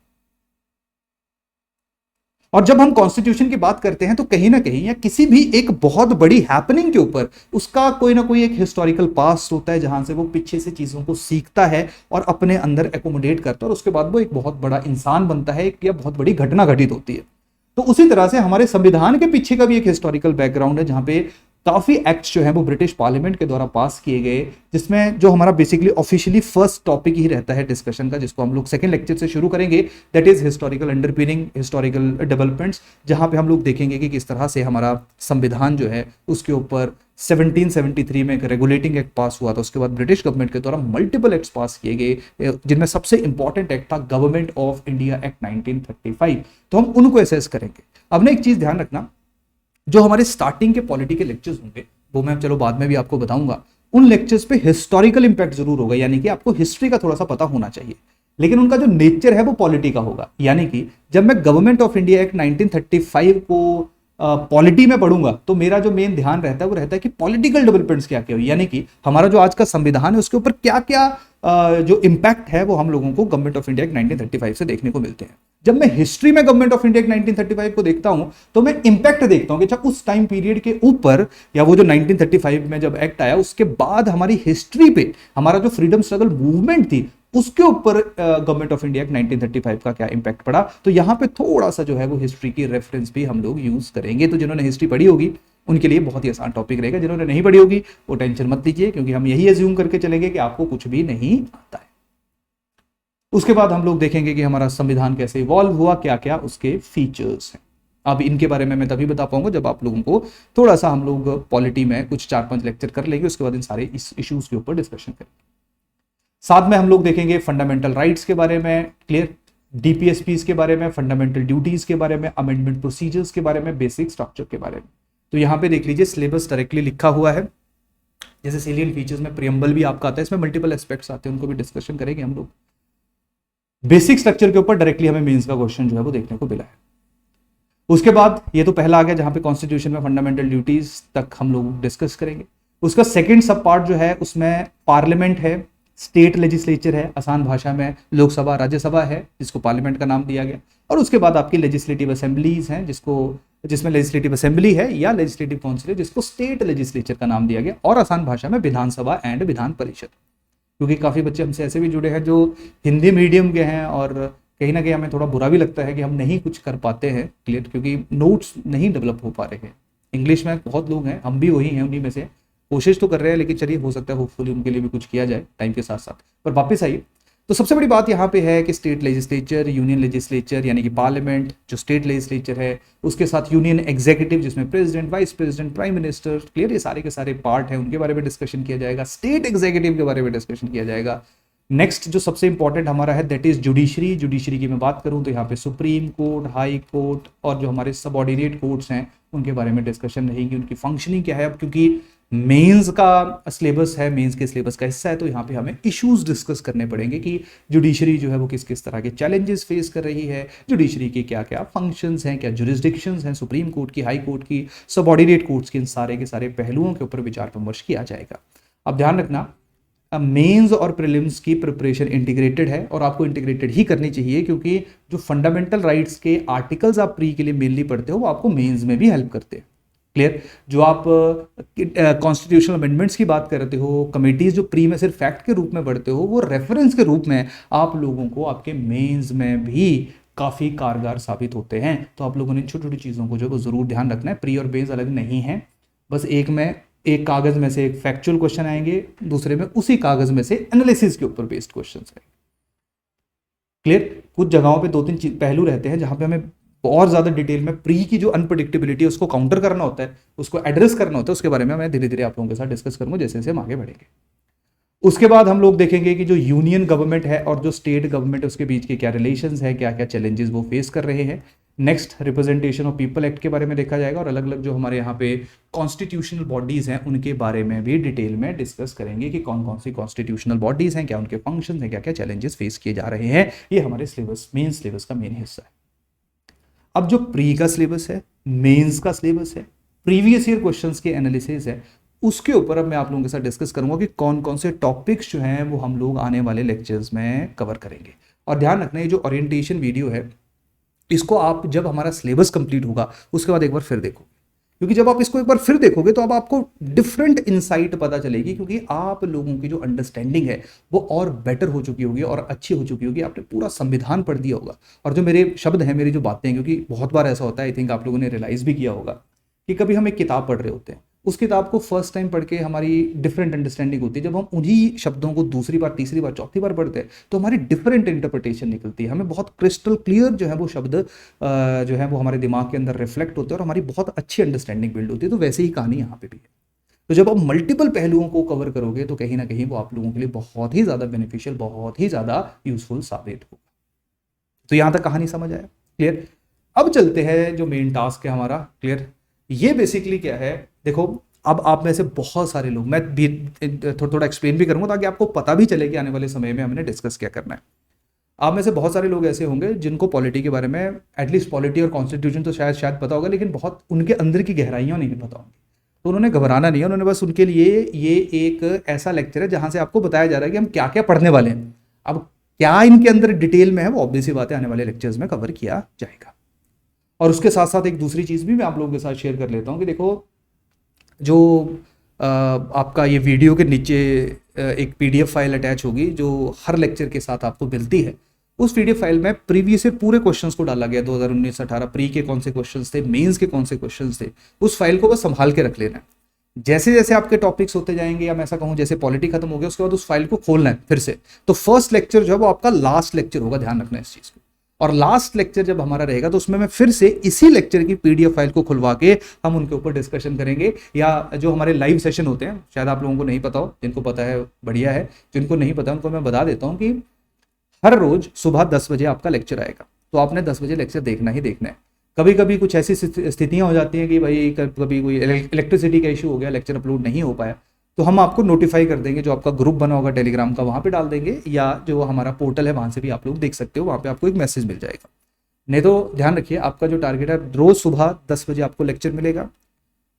और जब हम कॉन्स्टिट्यूशन की बात करते हैं तो कहीं ना कहीं, या किसी भी एक बहुत बड़ी हैपनिंग के ऊपर, उसका कोई ना कोई एक हिस्टोरिकल पास्ट होता है, जहां से वो पीछे से चीजों को सीखता है और अपने अंदर एकोमोडेट करता है, और उसके बाद वो एक बहुत बड़ा इंसान बनता है, या बहुत बड़ी घटना घटित होती है। तो उसी तरह से हमारे संविधान के पीछे का भी एक हिस्टोरिकल बैकग्राउंड है, जहां पे काफी एक्ट्स जो है वो ब्रिटिश पार्लियामेंट के द्वारा पास किए गए, जिसमें जो हमारा बेसिकली ऑफिशियली फर्स्ट टॉपिक ही रहता है डिस्कशन का, जिसको हम लोग सेकंड लेक्चर से शुरू करेंगे, that is historical underpinning, historical developments, जहां पे हम लोग देखेंगे कि किस तरह से हमारा संविधान जो है उसके ऊपर 1773 में एक रेगुलेटिंग एक्ट पास हुआ था। उसके बाद ब्रिटिश गवर्नमेंट के द्वारा मल्टीपल एक्ट्स पास किए गए, जिनमें सबसे इंपॉर्टेंट एक्ट था गवर्नमेंट ऑफ इंडिया एक्ट 1935। तो हम उनको एसेस करेंगे। अब ना एक चीज ध्यान रखना, जो हमारे स्टार्टिंग के पॉलिटी के लेक्चर्स होंगे वो मैं चलो बाद में भी आपको बताऊंगा, उन लेक्चर्स पे हिस्टोरिकल इंपैक्ट जरूर होगा, यानी कि आपको हिस्ट्री का थोड़ा सा पता होना चाहिए, लेकिन उनका जो नेचर है वो पॉलिटी का होगा। यानी कि जब मैं गवर्नमेंट ऑफ इंडिया एक्ट 1935 को पॉलिटी में पढ़ूंगा तो मेरा जो मेन ध्यान रहता है वो रहता है कि पॉलिटिकल डेवलपमेंट्स क्या क्या हुई, यानी कि हमारा जो आज का संविधान है उसके ऊपर क्या क्या जो इम्पैक्ट है वो हम लोगों को गवर्नमेंट ऑफ इंडिया 1935 से देखने को मिलते हैं। जब मैं हिस्ट्री में गवर्नमेंट ऑफ इंडिया 1935 को देखता हूं तो मैं इंपैक्ट देखता हूं कि अच्छा उस टाइम पीरियड के ऊपर, या वो जो 1935 में जब एक्ट आया उसके बाद हमारी हिस्ट्री पे हमारा जो फ्रीडम स्ट्रगल मूवमेंट थी उसके ऊपर गवर्नमेंट ऑफ इंडिया 1935 का क्या इंपैक्ट पड़ा। तो यहां पे थोड़ा सा जो है वो हिस्ट्री की रेफरेंस भी हम लोग यूज करेंगे। तो जिन्होंने हिस्ट्री पढ़ी होगी उनके लिए बहुत ही आसान टॉपिक रहेगा, जिन्होंने नहीं पढ़ी होगी वो टेंशन मत लीजिए, क्योंकि हम यही एज्यूम करके चलेंगे कि आपको कुछ भी नहीं आता है। उसके बाद हम लोग देखेंगे कि हमारा संविधान कैसे इवॉल्व हुआ, क्या क्या उसके फीचर्स हैं। अब इनके बारे में मैं तभी बता पाऊंगा जब आप लोगों को थोड़ा सा हम लोग पॉलिटी में कुछ 4-5 लेक्चर कर लेंगे, उसके बाद इन सारे इस इश्यूज के ऊपर डिस्कशन करेंगे। साथ में हम लोग देखेंगे फंडामेंटल राइट्स के बारे में, क्लियर, डीपीएसपीस के बारे में, फंडामेंटल ड्यूटीज के बारे में, अमेंडमेंट प्रोसीजर्स के बारे में, बेसिक स्ट्रक्चर के बारे में। तो यहां पे देख लीजिए सिलेबस डायरेक्टली लिखा हुआ है। जैसे सेलियंट फीचर्स में प्रियम्बल भी आपका आता है, इसमें मल्टीपल एस्पेक्ट्स आते हैं, उनको भी डिस्कशन करेंगे हम लोग। बेसिक स्ट्रक्चर के ऊपर डायरेक्टली हमें मेंस का क्वेश्चन जो है वो देखने को मिला है। उसके बाद ये तो पहला आ गया जहां पे कॉन्स्टिट्यूशन में फंडामेंटल ड्यूटीज तक हम लोग डिस्कस करेंगे। उसका सेकंड सब पार्ट जो है उसमें पार्लियामेंट है, स्टेट लेजिस्लेचर है, आसान भाषा में लोकसभा राज्यसभा है जिसको पार्लियामेंट का नाम दिया गया, और उसके बाद आपकी लेजिस्लेटिव असेंबलीज हैं जिसमें लेजिस्लेटिव असेंबली है या लेजिस्लेटिव काउंसिल है जिसको स्टेट लेजिस्लेचर का नाम दिया गया, और आसान भाषा में विधानसभा एंड विधान परिषद। क्योंकि काफी बच्चे हमसे ऐसे भी जुड़े हैं जो हिंदी मीडियम के हैं और कहीं ना कहीं हमें थोड़ा बुरा भी लगता है कि हम नहीं कुछ कर पाते हैं क्लियर, क्योंकि नोट्स नहीं डेवलप हो पा रहे हैं। इंग्लिश में बहुत लोग हैं, हम भी वही हैं, उन्हीं में से कोशिश तो कर रहे हैं, लेकिन चलिए हो सकता है होपफुली उनके लिए भी कुछ किया जाए टाइम के साथ साथ। पर वापस आइए, तो सबसे बड़ी बात यहाँ पे है कि स्टेट लेजिस्लेचर, यूनियन लेजिस्लेचर यानी कि पार्लियामेंट जो स्टेट लेजिस्लेचर है, उसके साथ यूनियन एग्जीक्यूटिव जिसमें president, vice president, prime minister, clear, ये सारे के सारे पार्ट हैं, उनके बारे में डिस्कशन किया जाएगा। स्टेट एग्जीक्यूटिव के बारे में डिस्कशन किया जाएगा। नेक्स्ट जो सबसे इंपॉर्टेंट हमारा है दैट इज जुडिशरी। जुडिशरी की मैं बात करूं तो यहाँ पे सुप्रीम कोर्ट, हाई कोर्ट और जो हमारे सबऑर्डिनेट कोर्ट्स हैं उनके बारे में डिस्कशन रहेगी, उनकी फंक्शनिंग क्या है। अब क्योंकि मेंस का सिलेबस है, मेंस के सिलेबस का हिस्सा है, तो यहाँ पे हमें इश्यूज डिस्कस करने पड़ेंगे कि जुडिशरी जो है वो किस किस तरह के चैलेंजेस फेस कर रही है, जुडिशरी के क्या क्या फंक्शंस हैं, क्या जुरिस्डिक्शंस हैं, सुप्रीम कोर्ट की, हाई कोर्ट की, सबऑर्डिनेट कोर्ट्स की, इन सारे के सारे पहलुओं के ऊपर विचार विमर्श किया जाएगा। अब ध्यान रखना मेंस और प्रीलिम्स की प्रिपरेशन इंटीग्रेटेड है, और आपको इंटीग्रेटेड ही करनी चाहिए, क्योंकि जो फंडामेंटल राइट्स के आर्टिकल्स आप प्री के लिए मेनली पढ़ते हो वो आपको मेंस में भी हेल्प करते हैं। क्लियर, जो आप कॉन्स्टिट्यूशनल अमेंडमेंट्स की बात करते हो, कमेटीज जो प्री में सिर्फ फैक्ट के रूप में पढ़ते हो, वो रेफरेंस के रूप में आप लोगों को आपके मेंस में भी काफ़ी कारगर साबित होते हैं। तो आप लोगों ने छोटी छोटी चीज़ों को जो वो ज़रूर ध्यान रखना है। प्री और मेंस अलग नहीं है, बस एक कागज़ में से एक फैक्चुअल क्वेश्चन आएंगे, दूसरे में उसी कागज़ में से एनालिसिस के ऊपर बेस्ड क्वेश्चन आएंगे। क्लियर, कुछ जगहों पे 2-3 पहलू रहते हैं जहां पे हमें और ज्यादा डिटेल में प्री की जो अनप्रेडिक्टेबिलिटी है उसको काउंटर करना होता है, उसको एड्रेस करना होता है। उसके बारे में मैं धीरे धीरे आप लोगों के साथ डिस्कस करूंगा जैसे जैसे हम आगे बढ़ेंगे। उसके बाद हम लोग देखेंगे कि जो यूनियन गवर्नमेंट है और जो स्टेट गवर्नमेंट है उसके बीच के क्या रिलेशंस है, क्या क्या चैलेंजेस वो फेस कर रहे हैं। Next representation of people act के बारे में देखा जाएगा, और अलग अलग जो हमारे यहाँ पे कॉन्स्टिट्यूशनल बॉडीज हैं उनके बारे में भी डिटेल में डिस्कस करेंगे कि कौन कौन सी कॉन्स्टिट्यूशनल बॉडीज हैं, क्या उनके फंक्शन हैं, क्या क्या चैलेंजेस फेस किए जा रहे हैं। ये हमारे सिलेबस, मेन सिलेबस का मेन हिस्सा है। अब जो प्री का सिलेबस है, मेंस का सिलेबस है, प्रीवियस ईयर क्वेश्चंस के एनालिसिस है, उसके ऊपर अब मैं आप लोगों के साथ डिस्कस करूंगा कि कौन कौन से टॉपिक्स जो हैं वो हम लोग आने वाले लेक्चर्स में कवर करेंगे। और ध्यान रखना ये जो ओरिएंटेशन वीडियो है इसको आप जब हमारा सिलेबस कंप्लीट होगा उसके बाद एक बार फिर देखो, क्योंकि जब आप इसको एक बार फिर देखोगे तो अब आपको डिफरेंट इनसाइट पता चलेगी, क्योंकि आप लोगों की जो अंडरस्टैंडिंग है वो और बेटर हो चुकी होगी और अच्छी हो चुकी होगी। आपने पूरा संविधान पढ़ दिया होगा, और जो मेरे शब्द हैं, मेरी जो बातें हैं, क्योंकि बहुत बार ऐसा होता है, आई थिंक आप लोगों ने रियलाइज भी किया होगा कि कभी हम एक किताब पढ़ रहे होते हैं, उस किताब को फर्स्ट टाइम पढ़ के हमारी डिफरेंट अंडरस्टैंडिंग होती है। जब हम उन्हीं शब्दों को दूसरी बार, तीसरी बार, चौथी बार पढ़ते हैं तो हमारी डिफरेंट इंटरप्रिटेशन निकलती है, हमें बहुत क्रिस्टल क्लियर जो है वो शब्द जो है वो हमारे दिमाग के अंदर रिफ्लेक्ट होते हैं और हमारी बहुत अच्छी अंडरस्टैंडिंग बिल्ड होती है। तो वैसे ही कहानी यहाँ पे भी है। तो जब आप मल्टीपल पहलुओं को कवर करोगे तो कहीं ना कहीं वो आप लोगों के लिए बहुत ही ज़्यादा बेनिफिशियल, बहुत ही ज़्यादा यूजफुल साबित होगा। तो यहाँ तक कहानी समझ आया, क्लियर। अब चलते हैं जो मेन टास्क है हमारा, क्लियर। ये बेसिकली क्या है, देखो अब आप में से बहुत सारे लोग, मैं भी थोड़ा थोड़ा एक्सप्लेन भी करूंगा ताकि आपको पता भी चले कि आने वाले समय में हमने डिस्कस क्या करना है। आप में से बहुत सारे लोग ऐसे होंगे जिनको पॉलिटी के बारे में, एटलीस्ट पॉलिटी और कॉन्स्टिट्यूशन तो शायद पता होगा, लेकिन बहुत उनके अंदर की गहराइयां नहीं पता होंगी। तो उन्होंने घबराना नहीं है, उन्होंने बस उनके लिए ये एक ऐसा लेक्चर है जहां से आपको बताया जा रहा है कि हम क्या क्या पढ़ने वाले हैं। अब क्या इनके अंदर डिटेल में है वो ऑब्वियस सी बात है आने वाले लेक्चर्स में कवर किया जाएगा। और उसके साथ साथ एक दूसरी चीज भी मैं आप लोगों के साथ शेयर कर लेता हूं कि देखो, जो आपका ये वीडियो के नीचे एक पीडीएफ फाइल अटैच होगी जो हर लेक्चर के साथ आपको मिलती है। उस पीडीएफ फाइल में प्रीवियस ईयर पूरे क्वेश्चंस को डाला गया, 2019-18 प्री के कौन से क्वेश्चंस थे, मेंस के कौन से क्वेश्चंस थे। उस फाइल को बस संभाल के रख लेना है। जैसे जैसे आपके टॉपिक्स होते जाएंगे, या मैं ऐसा कहूं जैसे पॉलिटी खत्म हो गया उसके बाद उस फाइल को खोलना है फिर से। तो फर्स्ट लेक्चर जो है वो आपका लास्ट लेक्चर होगा, ध्यान रखना इस चीज को। और लास्ट लेक्चर जब हमारा रहेगा तो उसमें मैं फिर से इसी लेक्चर की पीडीएफ फाइल को खुलवा के हम उनके ऊपर डिस्कशन करेंगे। या जो हमारे लाइव सेशन होते हैं, शायद आप लोगों को नहीं पता हो, जिनको पता है बढ़िया है, जिनको नहीं पता उनको मैं बता देता हूं कि हर रोज सुबह 10 बजे आपका लेक्चर आएगा। तो आपने 10 बजे लेक्चर देखना ही देखना है। कभी कभी कुछ ऐसी स्थितियां हो जाती हैं कि भाई कभी कोई इलेक्ट्रिसिटी का इशू हो गया, लेक्चर अपलोड नहीं हो पाया, तो हम आपको नोटिफाई कर देंगे। जो आपका ग्रुप बना होगा टेलीग्राम का वहां पे डाल देंगे, या जो हमारा पोर्टल है वहां से भी आप लोग देख सकते हो, वहां पे आपको एक मैसेज मिल जाएगा। नहीं तो ध्यान रखिए, आपका जो टारगेट है रोज सुबह 10 बजे आपको लेक्चर मिलेगा।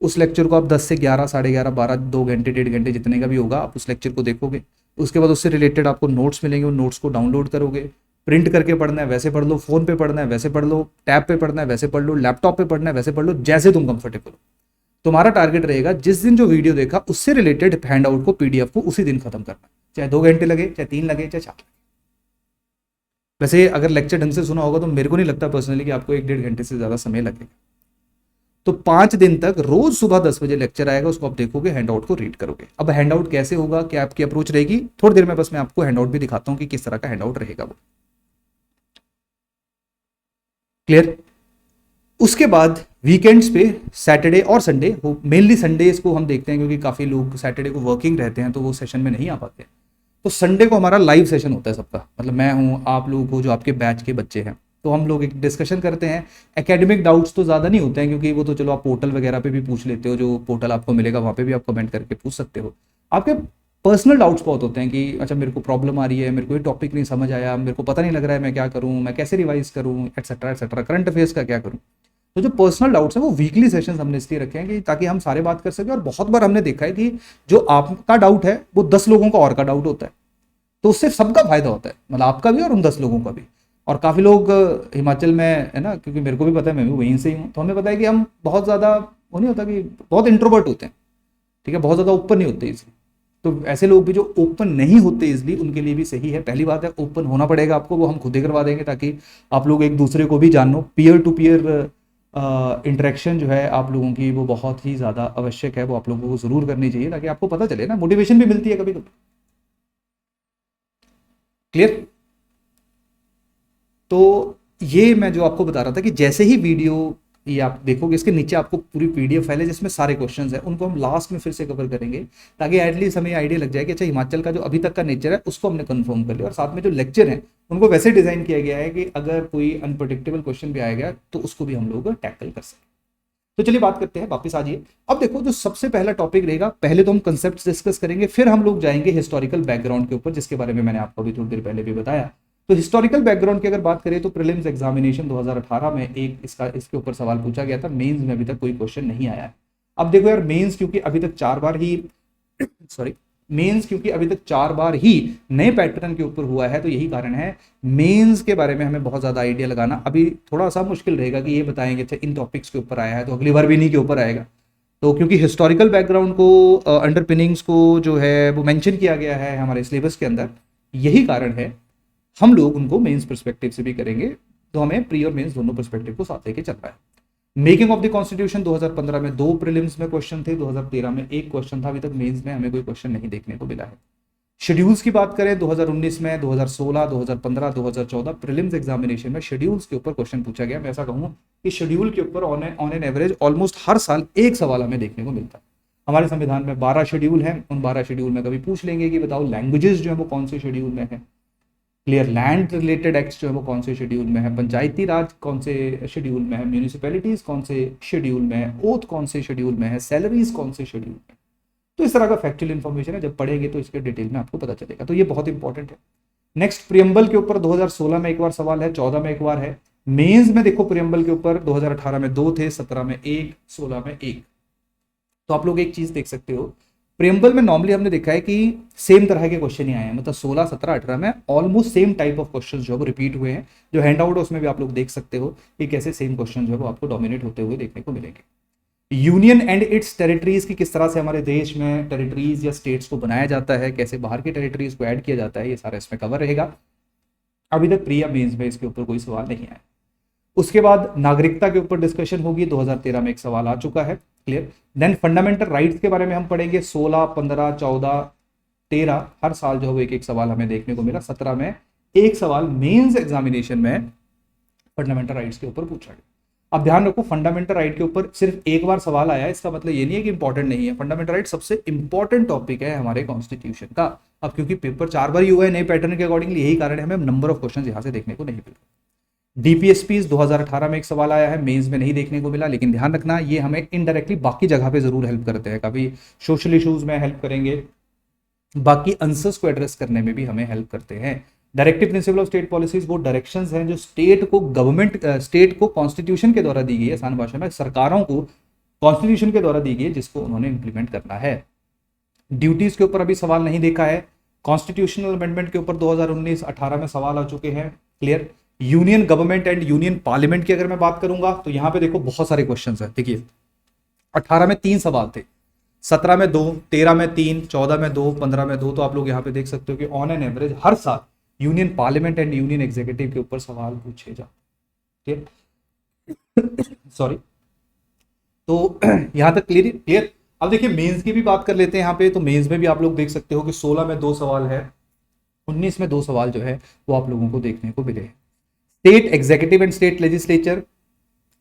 उस लेक्चर को आप 10 से 11, साढ़े 11, 12, 2 घंटे, 1.5 घंटे जितने का भी होगा आप उस लेक्चर को देखोगे। उसके बाद उससे रिलेटेड आपको नोट्स मिलेंगे, उन नोट्स को डाउनलोड करोगे। प्रिंट करके पढ़ना है वैसे पढ़ लो, फोन पे पढ़ना है वैसे पढ़ लो, टैब पे पढ़ना है वैसे पढ़ लो, लैपटॉप पे पढ़ना है वैसे पढ़ लो, जैसे तुम कंफर्टेबल हो। तुम्हारा टारगेट रहेगा जिस दिन जो वीडियो देखा उससे रिलेटेड हैंडआउट को, पीडीएफ को उसी दिन खत्म करना, चाहे 2 घंटे लगे, चाहे 3 लगे, चाहे 4 लगे। वैसे अगर लेक्चर ढंग से सुना होगा तो मेरे को नहीं लगता पर्सनली कि आपको 1-1.5 घंटे से ज्यादा समय लगेगा। तो 5 दिन तक रोज सुबह 10 बजे लेक्चर आएगा, उसको आप देखोगे, हैंडआउट को रीड करोगे। अब हैंडआउट कैसे होगा, क्या आपकी अप्रोच रहेगी, थोड़ी देर में बस मैं आपको हैंडआउट भी दिखाता हूं कि किस तरह का हैंडआउट रहेगा वो। क्लियर। उसके बाद वीकेंड्स पे सैटरडे और संडे, वो मेनली संडेज को हम देखते हैं क्योंकि काफी लोग सैटरडे को वर्किंग रहते हैं तो वो सेशन में नहीं आ पाते। तो संडे को हमारा लाइव सेशन होता है सबका, मतलब मैं हूं, आप लोगों को, जो आपके बैच के बच्चे हैं, तो हम लोग एक डिस्कशन करते हैं। एकेडमिक डाउट्स तो ज़्यादा नहीं होते हैं क्योंकि वो तो चलो आप पोर्टल वगैरह पे भी पूछ लेते हो, जो पोर्टल आपको मिलेगा वहाँ पे भी आप कमेंट करके पूछ सकते हो। आपके पर्सनल डाउट्स बहुत होते हैं कि अच्छा मेरे को प्रॉब्लम आ रही है, मेरे को ये टॉपिक नहीं समझ आया, मेरे को पता नहीं लग रहा है मैं क्या करूँ, मैं कैसे रिवाइज करूँ, एक्सेट्रा एक्सेट्रा, करंट अफेयर्स का क्या करूँ। तो जो पर्सनल डाउट्स है वो वीकली सेशंस हमने इसलिए रखे हैं कि ताकि हम सारे बात कर सकें। और बहुत बार हमने देखा है कि जो आपका डाउट है वो 10 लोगों का और का डाउट होता है, तो उससे सबका फायदा होता है, मतलब आपका भी और उन 10 लोगों का भी। और काफ़ी लोग हिमाचल में है ना, क्योंकि मेरे को भी पता है, मैं भी वहीं से ही हूँ, तो हमें पता है कि हम बहुत ज़्यादा वो नहीं होता कि बहुत इंट्रोवर्ट होते हैं, ठीक है, बहुत ज़्यादा ओपन नहीं होते इसलिए। तो ऐसे लोग भी जो ओपन नहीं होते इसलिए उनके लिए भी सही है। पहली बात है ओपन होना पड़ेगा आपको, वो हम खुद ही करवा देंगे ताकि आप लोग एक दूसरे को भी जानो। पीयर टू पीयर इंटरेक्शन जो है आप लोगों की वो बहुत ही ज़्यादा आवश्यक है, वो आप लोगों को ज़रूर करनी चाहिए ताकि आपको पता चले ना, मोटिवेशन भी मिलती है कभी कभी। क्लियर। तो ये मैं जो आपको बता रहा था कि जैसे ही वीडियो ये आप देखोगे, इसके नीचे आपको पूरी पीडीएफ फाइल है जिसमें सारे क्वेश्चंस हैं, उनको हम लास्ट में फिर से कवर करेंगे ताकि एटलीस्ट हमें आइडिया लग जाए कि अच्छा हिमाचल का जो अभी तक का नेचर है उसको हमने कंफर्म कर लिया। और साथ में जो लेक्चर हैं उनको वैसे डिजाइन किया गया है कि अगर कोई अनप्रडिक्टेबल क्वेश्चन भी आएगा तो उसको भी हम लोग टैकल कर सकें। तो चलिए बात करते हैं, वापस आ जाइए। अब देखो जो सबसे पहला टॉपिक रहेगा, पहले तो हम कंसेप्ट डिस्कस करेंगे, फिर हम लोग जाएंगे हिस्टोरिकल बैकग्राउंड के ऊपर, जिसके बारे में मैंने आपको अभी थोड़ी देर पहले भी बताया। तो हिस्टोरिकल बैकग्राउंड की अगर बात करें तो प्रीलिम्स एग्जामिनेशन 2018 में एक इसके ऊपर सवाल पूछा गया था, मेंस में अभी तक कोई क्वेश्चन नहीं आया है। अब देखो यार, मेंस क्योंकि अभी तक 4 बार ही नए पैटर्न के ऊपर हुआ है, तो यही कारण है मेंस के बारे में हमें बहुत ज्यादा आइडिया लगाना अभी थोड़ा सा मुश्किल रहेगा कि ये बताएंगे अच्छा इन टॉपिक्स के ऊपर आया है तो अगली बार भी इन्हीं के ऊपर आएगा। तो क्योंकि हिस्टोरिकल बैकग्राउंड को अंडरपिनिंग्स को जो है वो मेंशन किया गया है हमारे सिलेबस के अंदर, यही कारण है हम लोग उनको मेंस पर्सपेक्टिव से भी करेंगे। तो हमें प्री और मेंस दोनों पर्सपेक्टिव को साथ लेके चल रहा है। मेकिंग ऑफ द कॉन्स्टिट्यूशन 2015 में 2 प्रीलिम्स में क्वेश्चन थे, 2013 में 1 क्वेश्चन था। अभी तक मेंस में हमें कोई क्वेश्चन नहीं देखने को मिला है। शेड्यूल्स की बात करें 2019 में, 2016, 2015, 2014 प्रीलिम्स एग्जामिनेशन में शेड्यूल्स के ऊपर क्वेश्चन पूछा गया। मैं ऐसा कहूँ कि शेड्यूल के ऊपर ऑन एन एवरेज ऑलमोस्ट हर साल एक सवाल हमें देखने को मिलता है। हमारे संविधान में 12 शेड्यूल हैं, उन 12 शेड्यूल में कभी पूछ लेंगे कि बताओ लैंग्वेजेस जो है वो कौन से शेड्यूल में है, क्लियर, लैंड रिलेटेड एक्ट्स जो है वो कौन से शेड्यूल में है, पंचायती राज कौन से शेड्यूल में है, म्यूनिसिपैलिटीज कौन से शेड्यूल में है, ओथ कौन से शेड्यूल में है, सैलरीज कौन से शेड्यूल में है। तो इस तरह का फैक्चुअल इन्फॉर्मेशन है, जब पढ़ेंगे तो इसके डिटेल में आपको पता चलेगा। तो ये बहुत इंपॉर्टेंट है। नेक्स्ट प्रियम्बल के ऊपर 2016 में एक बार सवाल है, 14 में एक बार है। मेंस में देखो प्रियम्बल के ऊपर 2018 में 2 थे, 17 में 1, 16 में 1। तो आप लोग एक चीज देख सकते हो, प्रेम्बल में नॉर्मली हमने देखा है कि सेम तरह के क्वेश्चन ही आए हैं, मतलब 16, 17, 18 में almost same type of question जो है वो रिपीट हुए हैं। जो हैंड आउट है उसमें भी आप लोग देख सकते हो कि कैसे सेम क्वेश्चन जो है वो आपको डोमिनेट होते हुए देखने को मिलेंगे। यूनियन एंड इट्स टेरिटरीज की किस तरह से हमारे देश में टेरिटरीज या स्टेट्स को बनाया जाता है, कैसे बाहर की टेरिटरीज को ऐड किया जाता है, ये सारा इसमें कवर रहेगा। अभी तक प्री या मेंस में इसके ऊपर कोई सवाल नहीं आया। उसके बाद नागरिकता के ऊपर डिस्कशन होगी, 2013 में एक सवाल आ चुका है, क्लियर। देन फंडामेंटल राइट्स के बारे में हम पढ़ेंगे, 16, 15, 14, 13 हर साल जो है वो एक एक सवाल हमें देखने को मिला। 17 में एक सवाल मेंस एग्जामिनेशन में फंडामेंटल राइट्स के ऊपर पूछा गया। अब ध्यान रखो, फंडामेंटल राइट के ऊपर सिर्फ एक बार सवाल आया है, इसका मतलब ये नहीं है कि इंपॉर्टेंट नहीं है। फंडामेंटल राइट सबसे इंपॉर्टेंट टॉपिक है हमारे कॉन्स्टिट्यूशन का। अब क्योंकि पेपर 4 बार ही हुआ है नए पैटर्न के अकॉर्डिंगली, यही कारण है हमें नंबर ऑफ क्वेश्चन यहां से देखने को नहीं मिल रहा। डीपीएसपी 2018 में एक सवाल आया है, मेंस में नहीं देखने को मिला, लेकिन ध्यान रखना ये हमें इनडायरेक्टली बाकी जगह पे जरूर हेल्प करते हैं। कभी सोशल इश्यूज में हेल्प करेंगे, बाकी आंसर्स को एड्रेस करने में भी हमें हेल्प करते हैं। Directive principle of state policies वो डायरेक्शंस हैं जो स्टेट को कॉन्स्टिट्यूशन के द्वारा दी गई है, आसान भाषा में सरकारों को कॉन्स्टिट्यूशन के द्वारा दी गई है, जिसको उन्होंने इंप्लीमेंट करना है। ड्यूटीज के ऊपर अभी सवाल नहीं देखा है। कॉन्स्टिट्यूशनल अमेंडमेंट के ऊपर 2019-18 में सवाल आ चुके हैं, clear. Union government and union parliament की अगर मैं बात करूंगा तो यहां पे देखो बहुत सारे क्वेश्चंस हैं। देखिए 18 में 3 सवाल थे, 17 में 2, 13 में 3, 14 में 2, 15 में 2। तो आप लोग यहाँ पे देख सकते हो कि ऑन एन एवरेज हर साल union parliament and union executive के ऊपर सवाल पूछे जाते, ठीक, सॉरी। तो यहां तक क्लियर। अब देखिए मेंस की भी बात कर लेते हैं यहाँ पे। तो मेंस में भी आप लोग देख सकते हो कि 16 में 2 सवाल है, 19 में 2 सवाल जो है वो आप लोगों को देखने को मिले। State executive and state legislature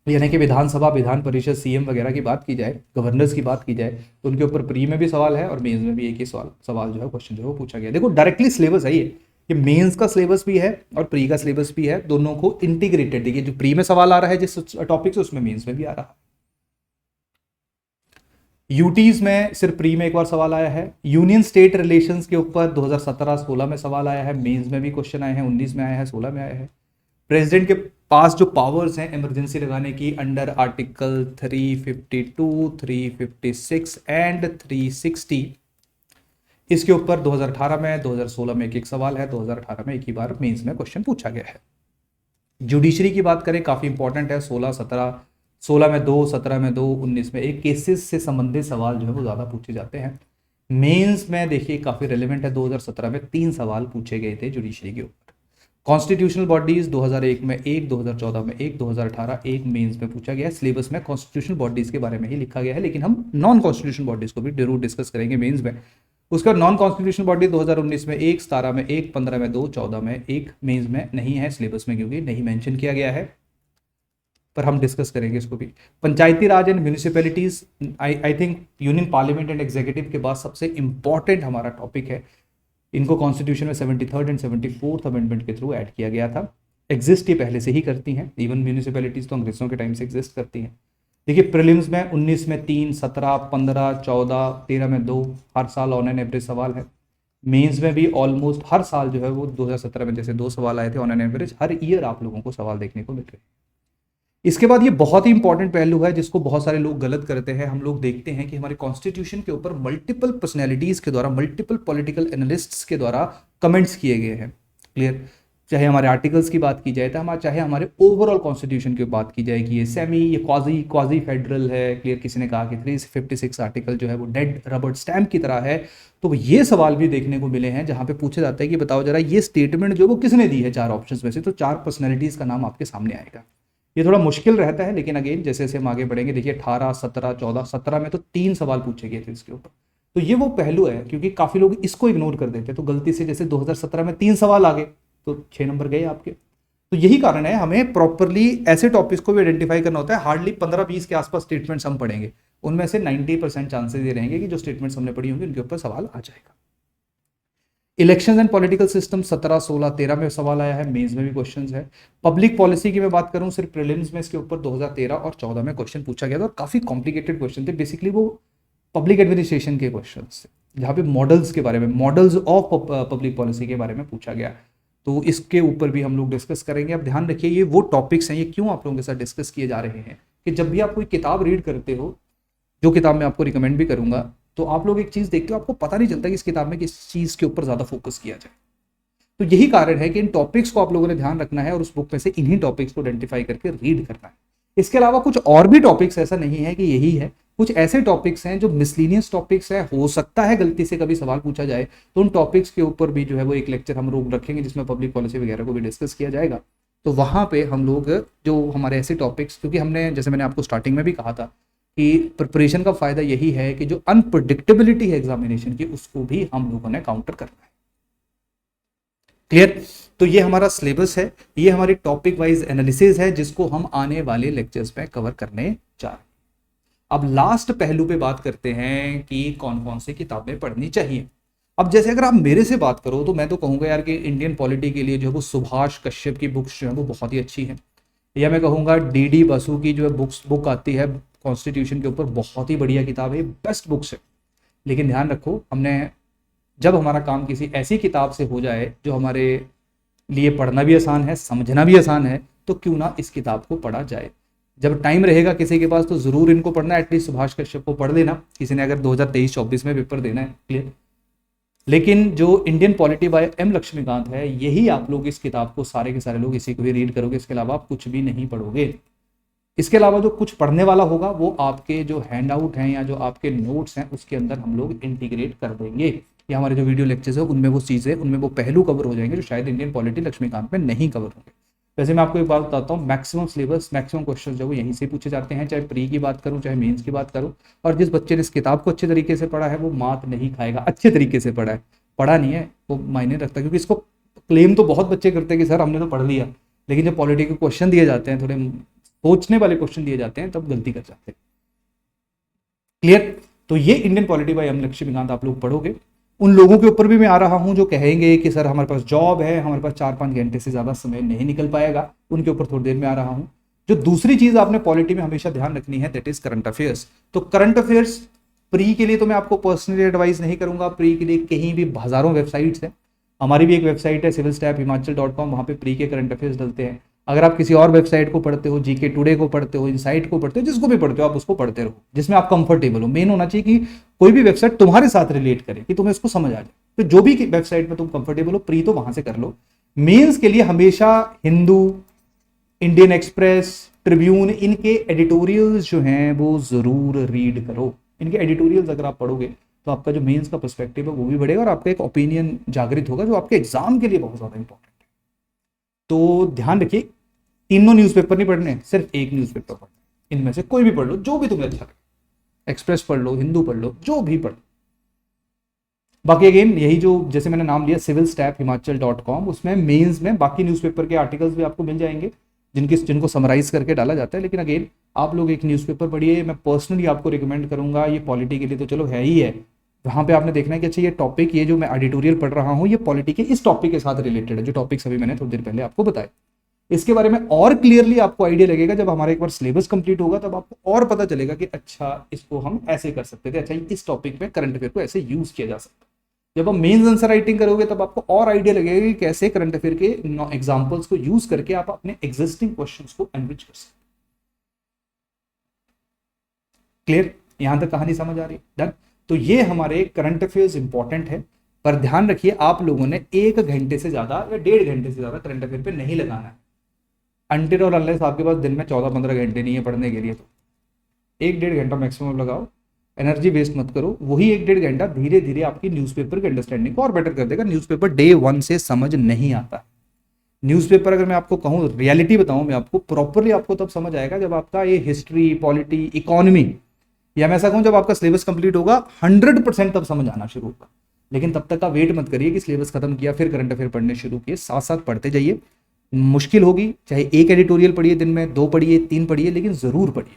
यानी कि विधानसभा, विधान परिषद, सीएम वगैरह की बात की जाए, गवर्नर्स की बात की जाए, तो उनके ऊपर प्री में भी सवाल है और मेंस में भी एक ही सवाल जो है क्वेश्चन जो है वो पूछा गया। देखो डायरेक्टली सिलेबस है ये मेंस का सिलेबस भी है और प्री का सिलेबस भी है, दोनों को इंटीग्रेटेड। देखिए जो प्री में सवाल आ रहा है जिस टॉपिक से, उसमें मेंस में भी आ रहा है। यूटीज में सिर्फ प्री में एक बार सवाल आया है। यूनियन स्टेट रिलेशंस के ऊपर 2017-16 में सवाल आया है, मेंस में भी क्वेश्चन आए हैं, 19 में आया है, 16 में आया है। प्रेसिडेंट के पास जो पावर्स हैं इमरजेंसी लगाने की अंडर आर्टिकल 352, 356 एंड 360, इसके ऊपर 2018 में, 2016 में एक सवाल है, 2018 में एक ही बार मेंस में क्वेश्चन पूछा गया है। जुडिशरी की बात करें, काफी इंपॉर्टेंट है। 16 में 2, 17 में 2, 19 में एक, केसेस से संबंधित सवाल जो है वो ज्यादा पूछे जाते हैं। मेंस में देखिए काफी रेलेवेंट है, 2017 में 3 सवाल पूछे गए थे जुडिशरी के ऊपर। कॉन्स्टिट्यूशनल बॉडीज 2001 में 1, 2014 में 1, 2018 1 मेंस में पूछा गया है। सिलेबस में कॉन्स्टिट्यूशनल बॉडीज के बारे में ही लिखा गया है, लेकिन हम नॉन कॉन्स्टिट्यूशनल बॉडीज को भी जरूर डिस्कस करेंगे मेंस में। उसका नॉन कॉन्स्टिट्यूशनल बॉडी 2019 में 1, 17 में 1, 15 में 2, 14 में 1 मेंस में नहीं है सिलेबस में, क्योंकि नहीं मेंशन किया गया है, पर हम डिस्कस करेंगे इसको भी। Panchayati Raj and municipalities, I think union parliament and executive के बाद सबसे इंपॉर्टेंट हमारा टॉपिक है। इनको कॉन्स्टिट्यूशन में 73rd एंड 74th अमेंडमेंट के थ्रू ऐड किया गया था। एग्जिस्ट ये पहले से ही करती हैं, इवन म्यूनिसिपैलिटीज तो अंग्रेजों के टाइम से एग्जिस्ट करती हैं। देखिए प्रीलिम्स में 19 में 3, 17, 15, 14, 13 में 2 हर साल ऑन एन एवरेज सवाल है। मेंस में भी ऑलमोस्ट हर साल जो है वो 2017 में जैसे 2 सवाल आए थे on an average, her year आप लोगों को सवाल देखने को मिल रहे हैं। इसके बाद ये बहुत ही इंपॉर्टेंट पहलू है जिसको बहुत सारे लोग गलत करते हैं। हम लोग देखते हैं कि हमारे कॉन्स्टिट्यूशन के ऊपर मल्टीपल पर्सनैलिटीज के द्वारा, मल्टीपल पॉलिटिकल एनालिस्ट्स के द्वारा कमेंट्स किए गए हैं, क्लियर। चाहे हमारे आर्टिकल्स की बात की जाए, चाहे हमारे ओवरऑल कॉन्स्टिट्यूशन की बात की जाए कि ये सेमी, ये क्वाजी फेडरल है, क्लियर। किसी ने कहा कि 356 आर्टिकल जो है वो डेड रबर स्टैम्प की तरह है। तो ये सवाल भी देखने को मिले हैं जहां पे पूछा जाता है कि बताओ जरा ये स्टेटमेंट जो वो किसने दी है 4 ऑप्शंस में से, तो 4 पर्सनैलिटीज का नाम आपके सामने आएगा। ये थोड़ा मुश्किल रहता है, लेकिन अगेन जैसे जैसे हम आगे बढ़ेंगे, देखिए 18, 17, 14, 17 में तो 3 सवाल पूछे गए थे इसके ऊपर। तो ये वो पहलू है, क्योंकि काफी लोग इसको इग्नोर कर देते हैं, तो गलती से जैसे 2017 में 3 सवाल आ गए तो 6 नंबर गए आपके। तो यही कारण है हमें प्रॉपरली ऐसे टॉपिक्स को भी आइडेंटिफाई करना होता है। हार्डली 15-20 के आसपास स्टेटमेंट्स हम पढ़ेंगे, उनमें से 90% चांसेस ये रहेंगे कि जो स्टेटमेंट्स हमने पढ़ी होंगी उनके ऊपर सवाल आ जाएगा। इलेक्शंस एंड पॉलिटिकल सिस्टम 17, 16, 13 में सवाल आया है, मेंस में भी क्वेश्चंस है। पब्लिक पॉलिसी की मैं बात करूं, सिर्फ प्रीलिम्स में इसके ऊपर 2013 और 14 में क्वेश्चन पूछा गया था और काफी कॉम्प्लिकेटेड क्वेश्चन थे। बेसिकली वो पब्लिक एडमिनिस्ट्रेशन के क्वेश्चन थे, जहाँ पे मॉडल्स के बारे में, मॉडल्स ऑफ पब्लिक पॉलिसी के बारे में पूछा गया। तो इसके ऊपर भी हम लोग डिस्कस करेंगे। अब ध्यान रखिए ये वो टॉपिक्स हैं, ये क्यों आप लोगों के साथ डिस्कस किए जा रहे हैं कि जब भी आप कोई किताब रीड करते हो जो किताब मैं आपको रिकमेंड भी करूंगा, तो आप लोग एक चीज देखते हो, आपको पता नहीं चलता कि इस किताब में किस चीज के ऊपर ज्यादा फोकस किया जाए। तो यही कारण है कि इन टॉपिक्स को आप लोगों ने ध्यान रखना है और उस बुक में से इन्हीं टॉपिक्स को आइडेंटिफाई करके रीड करना है। इसके अलावा कुछ और भी टॉपिक्स, ऐसा नहीं है कि यही है, कुछ ऐसे टॉपिक्स हैं जो मिसलिनियस टॉपिक्स है, हो सकता है गलती से कभी सवाल पूछा जाए, तो उन टॉपिक्स के ऊपर भी जो है वो एक लेक्चर हम लोग रखेंगे जिसमें पब्लिक पॉलिसी वगैरह को भी डिस्कस किया जाएगा। तो वहां पे हम लोग जो हमारे ऐसे टॉपिक्स, क्योंकि हमने जैसे मैंने आपको स्टार्टिंग में भी कहा था कि प्रिपरेशन का फायदा यही है कि जो अनप्रडिक्टेबिलिटी है एग्जामिनेशन की, उसको भी हम लोगों ने काउंटर करना है। क्लियर? तो ये हमारा सिलेबस है, ये हमारी टॉपिक वाइज एनालिसिस है जिसको हम आने वाले लेक्चर्स में कवर करने जा रहे हैं। अब लास्ट पहलू पे बात करते हैं कि कौन कौन सी किताबें पढ़नी चाहिए। अब जैसे अगर आप मेरे से बात करो तो मैं तो कहूंगा यार कि इंडियन पॉलिटी के लिए जो है वो सुभाष कश्यप की बुक्स जो है वो बहुत ही अच्छी है, या मैं कहूंगा डी बसु की जो है बुक आती है कॉन्स्टिट्यूशन के ऊपर, बहुत ही बढ़िया किताब है, बेस्ट बुक्स है। लेकिन ध्यान रखो, हमने जब हमारा काम किसी ऐसी किताब से हो जाए जो हमारे लिए पढ़ना भी आसान है, समझना भी आसान है, तो क्यों ना इस किताब को पढ़ा जाए। जब टाइम रहेगा किसी के पास तो जरूर इनको पढ़ना, एटलीस्ट सुभाष कश्यप को पढ़ लेना किसी ने अगर 2023-24 में पेपर देना है। क्लियर? लेकिन जो Indian polity by M Laxmikanth है, यही आप लोग इस किताब को सारे के सारे लोग इसी को ही रीड करोगे, इसके अलावा आप कुछ भी नहीं पढ़ोगे। इसके अलावा जो कुछ पढ़ने वाला होगा वो आपके जो हैंड आउट हैं या जो आपके नोट्स हैं उसके अंदर हम लोग इंटीग्रेट कर देंगे, या हमारे जो वीडियो लेक्चर्स है उनमें वो चीज़ें, उनमें वो पहलू कवर हो जाएंगे जो शायद इंडियन पॉलिटी लक्ष्मीकांत में नहीं कवर होंगे। वैसे मैं आपको एक बात बताता हूँ, मैक्सिमम सिलेबस, मैक्सिमम क्वेश्चन जो है यहीं से पूछे जाते हैं, चाहे प्री की बात करूँ चाहे मेंस की बात करूँ। और जिस बच्चे ने इस किताब को अच्छे तरीके से पढ़ा है वो मात नहीं खाएगा, अच्छे तरीके से पढ़ा है, पढ़ा नहीं है वो मायने रखता है। क्योंकि इसको क्लेम तो बहुत बच्चे करते हैं कि सर हमने तो पढ़ लिया, लेकिन जब पॉलिटी के क्वेश्चन दिए जाते हैं, थोड़े सोचने वाले क्वेश्चन दिए जाते हैं, तब गलती कर जाते हैं। क्लियर? तो ये Indian polity by M Laxmikanth आप लोग पढ़ोगे। उन लोगों के ऊपर भी मैं आ रहा हूं जो कहेंगे कि सर हमारे पास जॉब है, हमारे पास 4-5 घंटे से ज्यादा समय नहीं निकल पाएगा, उनके ऊपर थोड़ी देर में आ रहा हूं। जो दूसरी चीज आपने पॉलिटी में हमेशा ध्यान रखनी है, दैट इज करंट अफेयर्स। तो करंट अफेयर्स प्री के लिए तो मैं आपको पर्सनली एडवाइस नहीं करूंगा, प्री के लिए कहीं भी हजारों वेबसाइट्स हैं, हमारी भी एक वेबसाइट है civilstaffhimachal.com, वहां पे प्री के करंट अफेयर्स डलते हैं। अगर आप किसी और वेबसाइट को पढ़ते हो, जीके टुडे को पढ़ते हो, इनसाइट को पढ़ते हो, जिसको भी पढ़ते हो आप उसको पढ़ते रहो, जिसमें आप कंफर्टेबल हो। मेन होना चाहिए कि कोई भी वेबसाइट तुम्हारे साथ रिलेट करे, कि तुम्हें उसको समझ आ जाए। तो जो भी वेबसाइट में तुम कंफर्टेबल हो, प्री तो वहां से कर लो। मेंस के लिए हमेशा हिंदू, इंडियन एक्सप्रेस, ट्रिब्यून, इनके एडिटोरियल्स जो हैं वो जरूर रीड करो। इनके एडिटोरियल्स अगर आप पढ़ोगे तो आपका जो मेंस का पर्सपेक्टिव है वो भी बढ़ेगा और आपका एक ओपिनियन जागृत होगा जो आपके एग्जाम के लिए बहुत ज्यादा इंपॉर्टेंट है। तो ध्यान रखिए, तीनों न्यूज़पेपर नहीं पढ़ने, सिर्फ एक न्यूज़पेपर पढ़ना। इनमें से कोई भी पढ़ लो, जो भी तुम्हें अच्छा लगे, एक्सप्रेस पढ़ लो, हिंदू पढ़ लो, जो भी पढ़ लो। बाकी अगेन यही जो जैसे मैंने नाम लिया civilstaffhimachal.com, उसमें मेंस में बाकी न्यूज़पेपर के आर्टिकल्स भी आपको मिल जाएंगे जिनको समराइज करके डाला जाता है। लेकिन अगेन आप लोग एक न्यूज़पेपर पढ़िए, मैं पर्सनली आपको रिकमेंड करूंगा। ये पॉलिटी के लिए तो चलो है ही है, वहाँ पे आपने देखना है कि अच्छा ये टॉपिक, ये जो मैं एडिटोरियल पढ़ रहा हूँ, ये पॉलिटी के इस टॉपिक के साथ रिलेटेड है, जो टॉपिक्स अभी मैंने थोड़ी देर पहले आपको बताया। इसके बारे में और क्लियरली आपको आइडिया लगेगा जब हमारा एक बार सिलेबस कंप्लीट होगा, तब आपको और पता चलेगा कि अच्छा इसको हम ऐसे कर सकते थे, अच्छा इस टॉपिक में करंट अफेयर को ऐसे यूज किया जा सकता है। जब आप मेंस आंसर राइटिंग करोगे तब आपको और आइडिया लगेगा कि कैसे करंट अफेयर के एग्जांपल्स को यूज करके आप अपने एग्जिस्टिंग क्वेश्चंस को एनरिच कर सकते। क्लियर? यहां तक कहानी समझ आ रही है? डन। तो ये हमारे करंट अफेयर्स इंपॉर्टेंट है, पर ध्यान रखिए आप लोगों ने 1 घंटे से ज्यादा या 1.5 घंटे से ज्यादा करंट अफेयर पे नहीं लगाना है। अनटिल और अनलेस आपके पास दिन में 14-15 घंटे नहीं है पढ़ने के लिए, तो 1-1.5 घंटा मैक्सिमम लगाओ, एनर्जी वेस्ट मत करो। वही 1-1.5 घंटा धीरे धीरे आपकी न्यूज़पेपर की अंडरस्टैंडिंग को और बेटर कर देगा। न्यूज़पेपर डे 1 से समझ नहीं आता। न्यूज़पेपर अगर मैं आपको कहूँ, रियलिटी बताऊँ मैं आपको, प्रॉपरली आपको तब समझ आएगा जब आपका ये हिस्ट्री, पॉलिटी, इकोनॉमी, या मैं ऐसा कहूँ जब आपका सिलेबस कंप्लीट होगा 100% तब समझ आना शुरू होगा। लेकिन तब तक का वेट मत करिए कि सिलेबस खत्म किया फिर करंट अफेयर पढ़ने शुरू किए, साथ साथ पढ़ते जाइए। मुश्किल होगी, चाहे एक एडिटोरियल पढ़िए दिन में, 2 पढ़िए, 3 पढ़िए, लेकिन जरूर पढ़िए।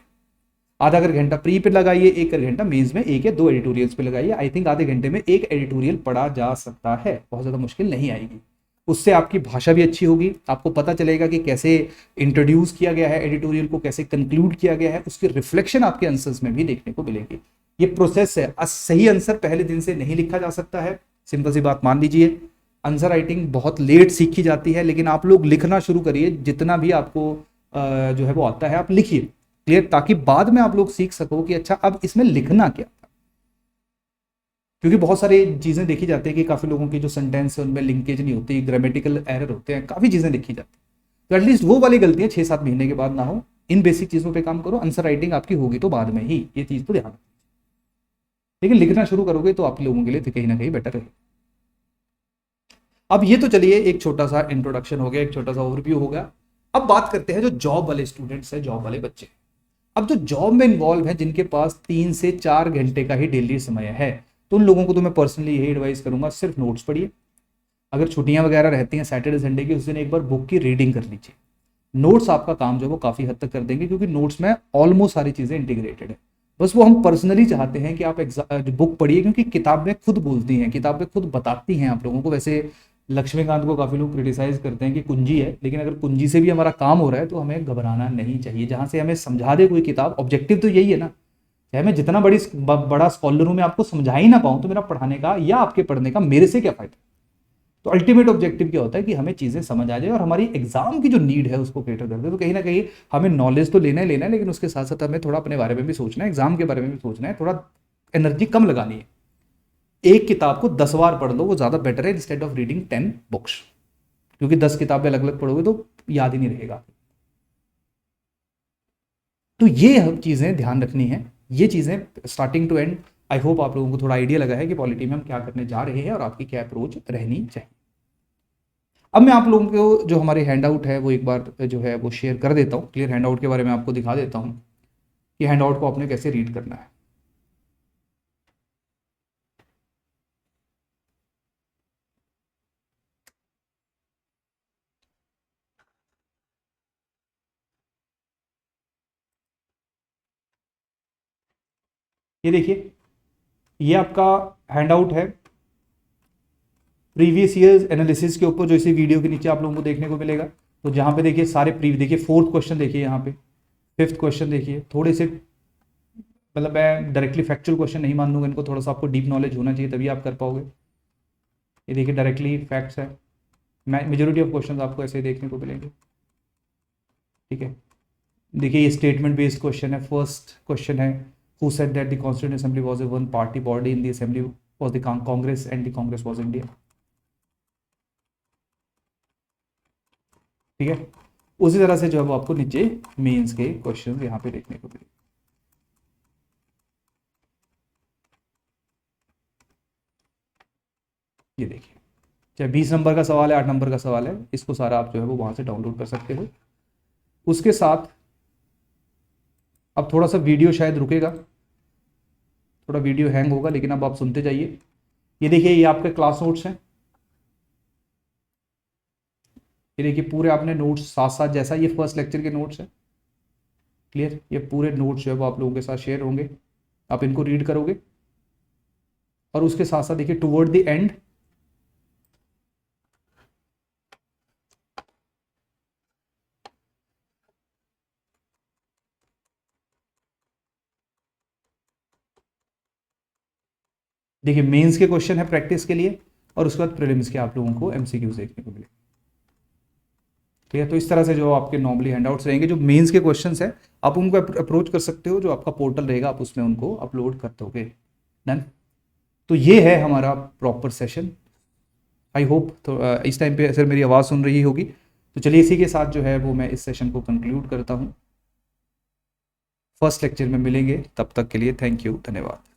आधा घंटा प्री पे लगाइए, 1 घंटा मेंस में 1 या 2 एडिटोरियल्स पे लगाइए। आई थिंक आधे घंटे में 1 एडिटोरियल पढ़ा जा सकता है, बहुत ज्यादा मुश्किल नहीं आएगी। उससे आपकी भाषा भी अच्छी होगी, आपको पता चलेगा कि कैसे इंट्रोड्यूस किया गया है एडिटोरियल को, कैसे कंक्लूड किया गया है, उसकी रिफ्लेक्शन आपके आंसर्स में भी देखने को मिलेगी। ये प्रोसेस है, सही आंसर पहले दिन से नहीं लिखा जा सकता है, सिंपल सी बात मान लीजिए। आंसर राइटिंग बहुत लेट सीखी जाती है, लेकिन आप लोग लिखना शुरू करिए, जितना भी आपको जो है वो आता है आप लिखिए। क्लियर, ताकि बाद में आप लोग सीख सको कि अच्छा अब इसमें लिखना क्या। क्योंकि बहुत सारी चीजें देखी जाती है कि काफी लोगों की जो सेंटेंस है उनमें लिंकेज नहीं होती, ग्रामेटिकल एरर होते हैं, काफी चीजें देखी जाती है। तो एटलीस्ट वो वाली गलतियां 6-7 महीने के बाद ना हो। इन बेसिक चीजों पे काम करो, आंसर राइटिंग आपकी होगी तो बाद में ही, ये चीज तो ध्यान रखो। लेकिन लिखना शुरू करोगे तो आप लोगों के लिए कहीं ना कहीं बेटर रहेगा। अब ये तो चलिए एक छोटा सा इंट्रोडक्शन हो गया, एक छोटा सा ओवरव्यू हो गया। अब बात करते हैं जो जॉब वाले स्टूडेंट्स हैं, जॉब वाले बच्चे। अब जो जॉब में इन्वॉल्व है, जिनके पास 3 से 4 घंटे का ही डेली समय है, तो उन लोगों को तो मैं पर्सनली यही एडवाइस करूंगा, सिर्फ नोट्स पढ़िए। अगर छुट्टियां वगैरह रहती हैं सैटरडे संडे की, उस दिन एक बार बुक की रीडिंग कर लीजिए। नोट्स आपका काम जो है वो काफ़ी हद तक कर देंगे, क्योंकि नोट्स में ऑलमोस्ट सारी चीज़ें इंटीग्रेटेड है। बस वो हम पर्सनली चाहते हैं कि आप बुक पढ़िए, क्योंकि किताब में खुद बोलती हैं, किताब में खुद बताती हैं आप लोगों को। वैसे लक्ष्मीकांत को काफ़ी लोग क्रिटिसाइज करते हैं कि कुंजी है, लेकिन अगर कुंजी से भी हमारा काम हो रहा है तो हमें घबराना नहीं चाहिए। जहाँ से हमें समझा दे कोई किताब, ऑब्जेक्टिव तो यही है ना, चाहे मैं जितना बड़ा स्कॉलर हूँ, मैं आपको समझा ही ना पाऊँ तो मेरा पढ़ाने का या आपके पढ़ने का मेरे से क्या फायदा। तो अल्टीमेट ऑब्जेक्टिव क्या होता है कि हमें चीजें समझ आ जाए और हमारी एग्जाम की जो नीड है उसको कैटर कर दे। तो कहीं ना कहीं हमें नॉलेज तो लेना ही लेना है, लेकिन उसके साथ साथ हमें थोड़ा अपने बारे में भी सोचना है, एग्जाम के बारे में भी सोचना है, थोड़ा एनर्जी कम लगानी है। एक किताब को 10 बार पढ़ लो, वो ज्यादा बेटर है इंस्टेड ऑफ रीडिंग 10 बुक्स, क्योंकि 10 किताबें अलग अलग पढ़ोगे तो याद ही नहीं रहेगा। तो ये चीजें ध्यान रखनी है, ये चीजें starting to end. I hope आप लोगों को थोड़ा आइडिया लगा है कि पॉलिटी में हम क्या करने जा रहे हैं और आपकी क्या अप्रोच रहनी चाहिए। अब मैं आप लोगों को जो हमारे हैंड आउट है वो एक बार जो है वो शेयर कर देता हूँ। क्लियर, हैंड आउट के बारे में आपको दिखा देता हूँ कि हैंड आउट को आपने कैसे रीड करना है। ये देखिए, ये आपका हैंड आउट है प्रीवियस ईयर्स एनालिसिस के ऊपर, जो इसी वीडियो के नीचे आप लोगों को देखने को मिलेगा। तो जहां पे देखिए सारे देखिए 4th क्वेश्चन देखिए, यहाँ पे 5th क्वेश्चन देखिए। थोड़े से मतलब मैं डायरेक्टली फैक्चुअल क्वेश्चन नहीं मान लूंगा इनको, थोड़ा सा आपको डीप नॉलेज होना चाहिए तभी आप कर पाओगे। ये देखिए डायरेक्टली फैक्ट्स है, मेजोरिटी ऑफ क्वेश्चन आपको ऐसे ही देखने को मिलेंगे। ठीक है, देखिए ये स्टेटमेंट बेस्ड क्वेश्चन है। फर्स्ट क्वेश्चन है, who said that the constituent assembly was a one party body in the assembly was the Congress and the Congress was India. ठीक है, उसी तरह से जो है वो आपको नीचे मेंस के क्वेश्चन यहाँ पे देखने को मिलेंगे। ये देखिए, चाहे 20 नंबर का सवाल है, 8 नंबर का सवाल है, इसको सारा आप जो है वो वहां से डाउनलोड कर सकते हो। उसके साथ अब थोड़ा सा वीडियो शायद रुकेगा, थोड़ा वीडियो हैंग होगा, लेकिन अब आप सुनते जाइए। ये देखिए, ये आपके क्लास नोट्स हैं। ये देखिए पूरे आपने नोट्स साथ साथ, जैसा ये फर्स्ट लेक्चर के नोट्स हैं। क्लियर, ये पूरे नोट्स जो है वो आप लोगों के साथ शेयर होंगे, आप इनको रीड करोगे। और उसके साथ साथ देखिए टुवर्ड द एंड देखिए मेंस के क्वेश्चन है प्रैक्टिस के लिए, और उसके बाद प्रीलिम्स के आप लोगों को एमसीक्यूज देखने को मिले। ठीक है, तो इस तरह से जो आपके नॉर्मली हैंडआउट्स रहेंगे, जो मेंस के क्वेश्चंस है आप उनको अप्रोच कर सकते हो, जो आपका पोर्टल रहेगा आप उसमें उनको अपलोड कर दोगे। डन। तो ये है हमारा प्रॉपर सेशन। आई होप तो इस टाइम पे सर मेरी आवाज़ सुन रही होगी। तो चलिए इसी के साथ जो है वो मैं इस सेशन को कंक्लूड करता हूँ। फर्स्ट लेक्चर में मिलेंगे, तब तक के लिए थैंक यू, धन्यवाद।